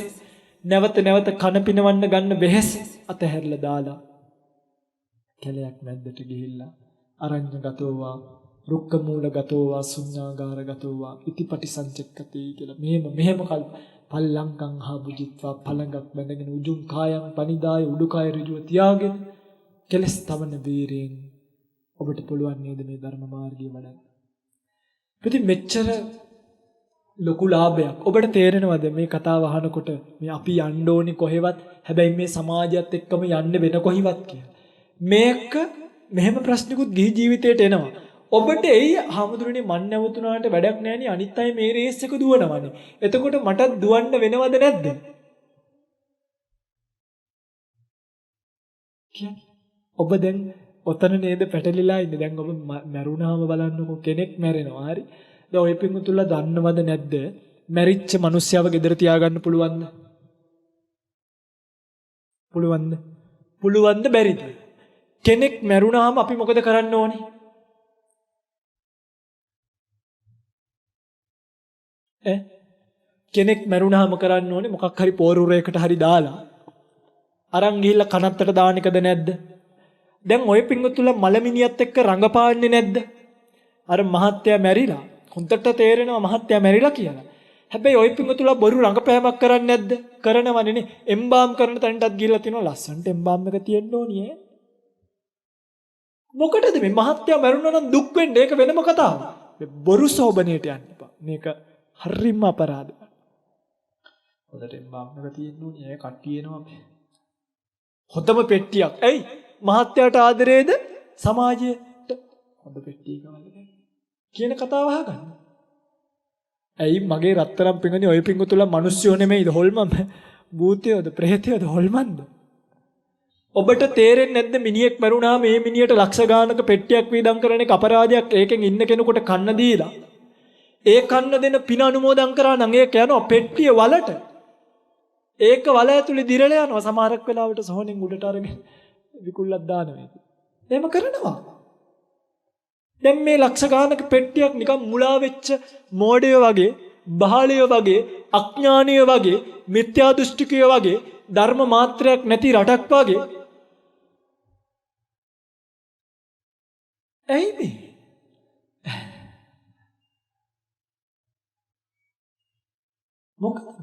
Speaker 1: නැවත කන පිනවන්න ගන්න වෙහෙස අතහැරලා දාලා කැලයක් මැද්දට ගිහිල්ලා අරඤ්‍යගතෝවා රුක්ක මූලගතෝවා ශුඤ්ඤාගාරගතෝවා ඉතිපටි සංචක්කති කියලා මෙහෙම කල් පල්ලංකං හා බුජිත්වා පළඟක් බැඳගෙන උජුම් කායම් පනිදාය උඩුකය ඍජුව තියාගෙන කෙලස් තවන වීරයෙන් ඔබට පුළුවන් නේද මේ ධර්ම මාර්ගය වඩන්න. ඉතින් මෙච්චර ලොකු ලාභයක්. ඔබට තේරෙනවද මේ කතාව අහනකොට මේ අපි යන්න ඕනි කොහෙවත් හැබැයි මේ සමාජයත් එක්කම යන්න වෙන කොහෙවත් කියලා. මේක මෙහෙම ප්‍රශ්නිකුත් ගිහි ජීවිතේට එනවා. ඔබට එයි හාමුදුරනේ මන් නැවතුනාට වැඩක් නැහෙනි අනිත් අය මේ රේස් එක දුවනවනේ. එතකොට මටත් දුවන්න වෙනවද නැද්ද? ඔබ දැන් ඔතන නේද පැටලිලා ඉන්නේ. දැන් ඔබ මැරුණාම බලන්නකො කෙනෙක් මැරෙනවා. හරි. දැන් ඔය පිංගුතුලා දන්නවද නැද්ද? මැරිච්ච මිනිස්සයව ගෙදර තියාගන්න පුළුවන්ද? පුළුවන්ද? පුළුවන්ද බැරිද? කෙනෙක් මැරුණාම අපි මොකද කරන්න ඕනේ? කෙනෙක් මැරුණාම කරන්න ඕනේ මොකක් හරි පෝරුරයකට හරි දාලා අරන් ගිහිල්ලා කනත්තට දාන එකද නැද්ද? දැන් ඔය පිංගුතුලා මලමිනියත් එක්ක රඟපාන්නේ නැද්ද? අර මහත්තයා මැරිලා හොන්දට තේරෙනවා මහත්තයා මැරිලා කියලා. හැබැයි ඔය පිංගුතුලා බොරු රඟපෑමක් කරන්නේ නැද්ද? කරනවනේ නේ. එම්බාම් කරන තැනටත් ගිහිල්ලා තිනවා ලස්සන්ට එම්බාම් එක තියෙන්න ඕනේ. මොකටද මේ මහත්තයා මැරුණා නම් දුක් වෙන්නේ? ඒක වෙනම කතාවක්. බොරු සෝබනේට යන්න එපා. මේක හරිම අපරාධයක්. හොඳට එම්බාම් එක තියෙන්න ඕනේ. ඒ කට්ටිය එනවා. හොඳම පෙට්ටියක්. ඇයි? මහත්තයාට ආදරේද සමාජයට හොඳ පෙට්ටියක වගේ කියන කතාව අහගන්න. ඇයි මගේ රත්තරන් පිඟුනේ ඔය පිඟුතුලා මිනිස්සුયો නෙමෙයිද හොල්මන් භූතයෝද ප්‍රේතයෝද හොල්මන්ද? ඔබට තේරෙන්නේ නැද්ද මිනිහෙක් මරුණාම මේ මිනිහට ලක්ෂ ගානක පෙට්ටියක් වීදම් කරන එක අපරාධයක්. ඒකෙන් ඉන්න කෙනෙකුට කන්න දීලා ඒ කන්න දෙන පින අනුමෝදන් කරා නම් ඒක යනවා පෙට්ටිය වලට. ඒක වල ඇතුලේ දිරලා යනවා. සමහරක් වෙලාවට සොහොනින් උඩට අරගෙන විකුල්ලක් දානවා. එහෙම කරනවා. දැන් මේ ලක්ෂ ගානක පෙට්ටියක් නිකන් මුලා වෙච්ච මෝඩයෝ වගේ, බහාලයෝ වගේ, අඥානියෝ වගේ, මිත්‍යා දෘෂ්ටිකයෝ වගේ, ධර්ම මාත්‍රයක් නැති රටක් වගේ. ඇයි මේ? මොකද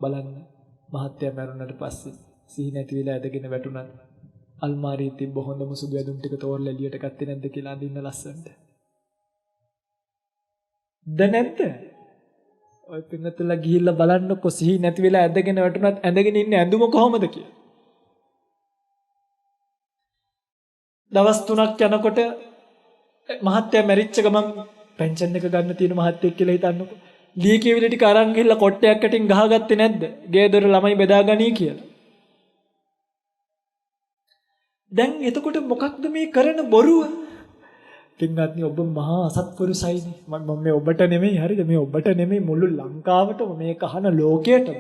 Speaker 1: බලන්න මහත්තයා මැරුණාට පස්සේ සිහි නැති වෙලා ඇදගෙන වැටුණා. අල්මාරියේ තිබ්බ හොඳම සුදු ඇඳුම් ටික තෝරලා එළියට ගත්තේ නැද්ද කියලා අඳින්න ලස්සනට. දැන් නැද්ද? ඔය පින්නතුලා ගිහිල්ලා බලන්නකො සිහි නැති වෙලා ඇදගෙන වැටුණත් ඇඳගෙන ඉන්නේ ඇඳුම කොහමද කියලා. දවස් 3ක් යනකොට මහත්තයා මැරිච්ච ගමන් පෙන්ෂන් එක ගන්න තියෙන මහත්තයෙක් කියලා හිතන්නකො. ලී කියවිලි ටික අරන් ගිහිල්ලා කොට්ටයක් අටින් ගහගත්තේ නැද්ද? ගේ දොර ළමයි බෙදාගනී කියලා. දැන් එතකොට මොකක්ද මේ කරන බොරුව? පින්වත්නි ඔබ මහා අසත්පුරුසයිනේ. මම මේ ඔබට නෙමෙයි හරිද? මේ ඔබට නෙමෙයි මුළු ලංකාවටම මේක අහන ලෝකයටම.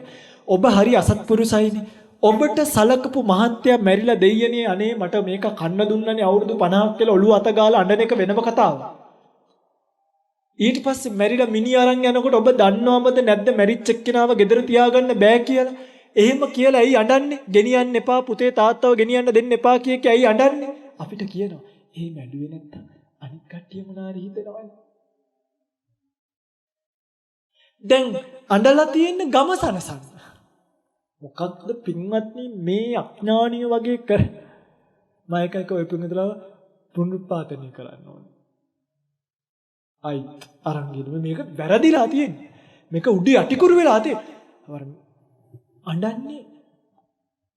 Speaker 1: ඔබ හරි අසත්පුරුසයිනේ. ඔබට සලකපු මහත්තයා මැරිලා දෙයියනේ අනේ මට මේක කන්න දුන්නනේ අවුරුදු 50ක් කියලා ඔළුව අත ගාලා අඬන එක වෙනම කතාවක්. ඊට පස්සේ මැරිලා මිනි අරන් යනකොට ඔබ දන්නවමද නැද්ද මැරිච්ච එක්කෙනාව ගෙදර තියාගන්න බෑ කියලා? එහෙම කියලා ඇයි අඬන්නේ? ගෙනියන්න එපා පුතේ තාත්තව ගෙනියන්න දෙන්න එපා කිය ඇයි අඬන්නේ? අපිට කියනවා. එහෙම ඇඬුවේ නැත්තම් අනිත් කට්ටිය මොනාරි හිතනවනේ. දැන් අඬලා තියෙන ගම සනසන්න. මොකක්ද පින්වත්නි මේ අඥානිය වගේ කර මම එකක ඔය පින්විතලා පුනරුත්පාදනය කරන්න ඕනේ. අයි අරන් ගිහින් මේක වැරදිලා තියෙන්නේ. මේක උඩි යටිකුරු වෙලා තියෙන්නේ. අඬන්නේ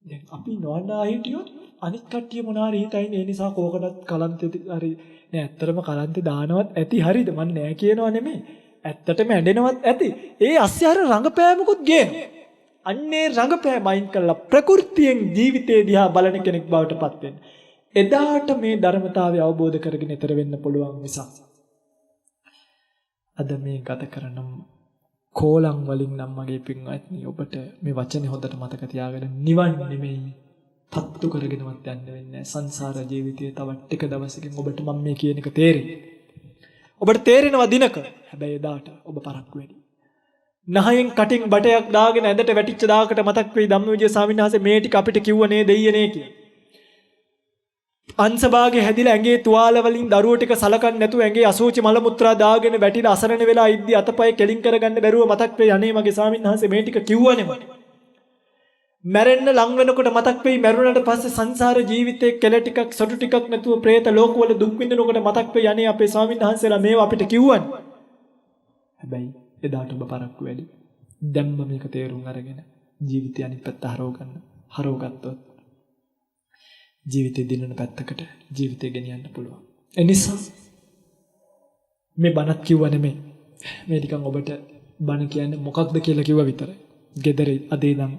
Speaker 1: දැන් අපි නොඅඬා හිටියොත් අනිත් කට්ටිය මොනාරි හිතයිනේ. ඒ නිසා කෝකටත් කලන්තේ හරි නෑ ඇත්තටම කලන්තේ දානවත් ඇති හරිද? මම නෑ කියනවා නෙමෙයි. ඇත්තටම ඇඬෙනවත් ඇති. ඒ ASCII අර රංගපෑමකුත් ගේනවා. අන්නේ රංගපෑමයින් කළා ප්‍රകൃතියෙන් ජීවිතේ දිහා බලන කෙනෙක් බවට පත් වෙන්න. එදාට මේ ධර්මතාවය අවබෝධ කරගෙන ඊතර වෙන්න පුළුවන් නිසා. අද මේ ගත කරන කෝලම් වලින් නම් මගේ පින්වත්නි ඔබට මේ වචනේ හොඳට මතක තියාගන්න නිවන් නෙමෙයි තත්තු කරගෙනවත් යන්න වෙන්නේ සංසාර ජීවිතයේ තවත් ටික දවසකින් ඔබට මම මේ කියන එක තේරෙයි. ඔබට තේරෙනවා දිනක. හැබැයි එදාට ඔබ පරක්කු වෙයි. නහයෙන් කටින් බටයක් දාගෙන ඇඳට වැටිච්ච දාකට මතක් වෙයි ධම්මවිජය ස්වාමීන් වහන්සේ මේ ටික අපිට කිව්ව නේ දෙයියනේ කියලා. අංශභාගේ හැදිලා ඇඟේ තුවාල වලින් දරුවෝ ටික සලකන්නේ නැතුව ඇඟේ අසූචි මල මුත්‍රා දාගෙන වැටිලා අසරණ වෙලා ඉද්දි අතපය කෙලින් කරගන්න බැරුව මතක් වෙයි අනේ මගේ ස්වාමීන් වහන්සේ මේ ටික කිව්වනේ මට. මැරෙන්න ලං වෙනකොට මතක් වෙයි මැරුණට පස්සේ සංසාර ජීවිතේ කෙල ටිකක් සොටු ටිකක් නැතුව പ്രേත ලෝකවල දුක් විඳිනකොට මතක් වෙයි අනේ අපේ ස්වාමීන් වහන්සේලා මේවා අපිට කිව්වනේ. හැබැයි එදාට ඔබ පරක්කු වැඩි. දැම්ම මේක තේරුම් අරගෙන ජීවිතය අනිත් පැත්ත හරව ගන්න. හරව ගත්තොත් ජීවිතේ දිනන පැත්තකට ජීවිතය ගෙනියන්න පුළුවන්. ඒ නිසා මේ බණත් කිව්ව නෙමෙයි. මේ නිකන් ඔබට බණ කියන්නේ මොකක්ද කියලා කිව්වා විතරයි. gedare අද ඉඳන්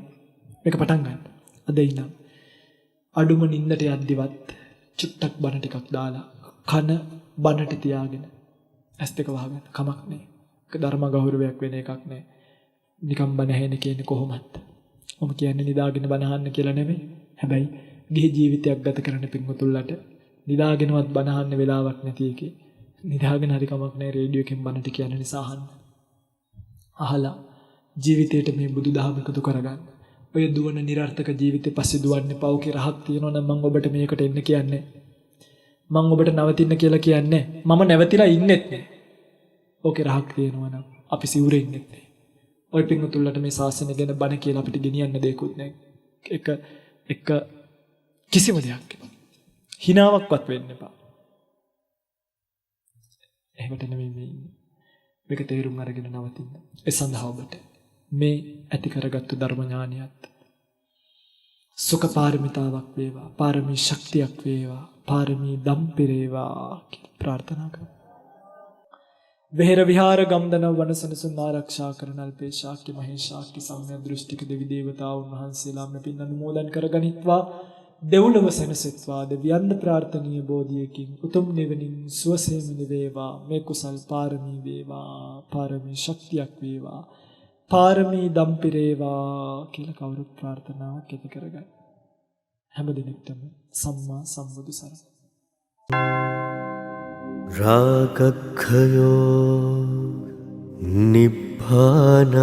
Speaker 1: මේක පටන් ගන්න. අද ඉඳන් අඩුම නින්දට යද්දිවත් චුට්ටක් බණ ටිකක් දාලා කන බණට තියාගෙන ඇස් දෙක වහගන්න කමක් නෑ. ඒක ධර්ම ගෞරවයක් වෙන එකක් නෑ. නිකම් බණ ඇහෙන කියන්නේ කොහොමද? මම කියන්නේ නිදාගෙන බණ අහන්න කියලා නෙමෙයි. හැබැයි ගිහි ජීවිතයක් ගත කරන පින්වතුන්ලට නිදාගෙනවත් බණ අහන්න වෙලාවක් නැති එකේ නිදාගෙන හරි කමක් නැහැ රේඩියෝ එකෙන් බණට කියන නිසා අහන්න. අහලා ජීවිතේට මේ බුදුදහම එකතු කරගන්න. ඔය දුවන નિરර්ථක ජීවිතේ පස්සේ දුවන්නේ පව් රහක් තියෙනවා නම් මම ඔබට මේකට එන්න කියන්නේ. මම ඔබට නවතින්න කියලා කියන්නේ. මම නැවතිලා ඉන්නෙත් නෑ. ඕකේ රහක් තියෙනවා නම් අපි සිවුරේ ඉන්නෙත් නෑ. ඔය පින්වතුන්ලට මේ ශාසනය ගැන බණ කියලා අපිට ගෙනියන්න දෙයක්වත් නෑ. එක කිසිම දෙයක්. හිනාවක්වත් වෙන්න එපා. එහෙමට නෙමෙයි මේ ඉන්නේ. මේක තේරුම් අරගෙන නවතින්න. ඒ සඳහා ඔබට මේ ඇති කරගත්තු ධර්ම ඥානියත් සුඛ පාරමිතාවක් වේවා, පාරමී ශක්තියක් වේවා, පාරමී දම් පිරේවා කියලා ප්‍රාර්ථනා කරමු. වෙහෙර විහාර ගම්දන වනසනසුන් ආරක්ෂා කරන අල්පේ ශාක්‍ය මහේශාක්‍ය සම්‍යක් දෘෂ්ටික දෙවි දේවතාවුන් වහන්සේලා මේ පින් අනුමෝදන් කරගනිත්වා. දෙව්ලොව සැනසෙත්වා. දෙවියන්ද ප්‍රාර්ථනීය බෝධියකින් උතුම් නිවනින් සුවසේම නිවේවා. මේ කුසල් පාරමී වේවා, පාරමී ශක්තියක් වේවා, පාරමී දම් පිරේවා කියලා කවුරුත් ප්‍රාර්ථනාවක් ඇති කරගන්න. හැම දිනෙකටම සම්මා සම්බුදු සරණයි.
Speaker 2: රාගක්ඛයෝ නිබ්බානං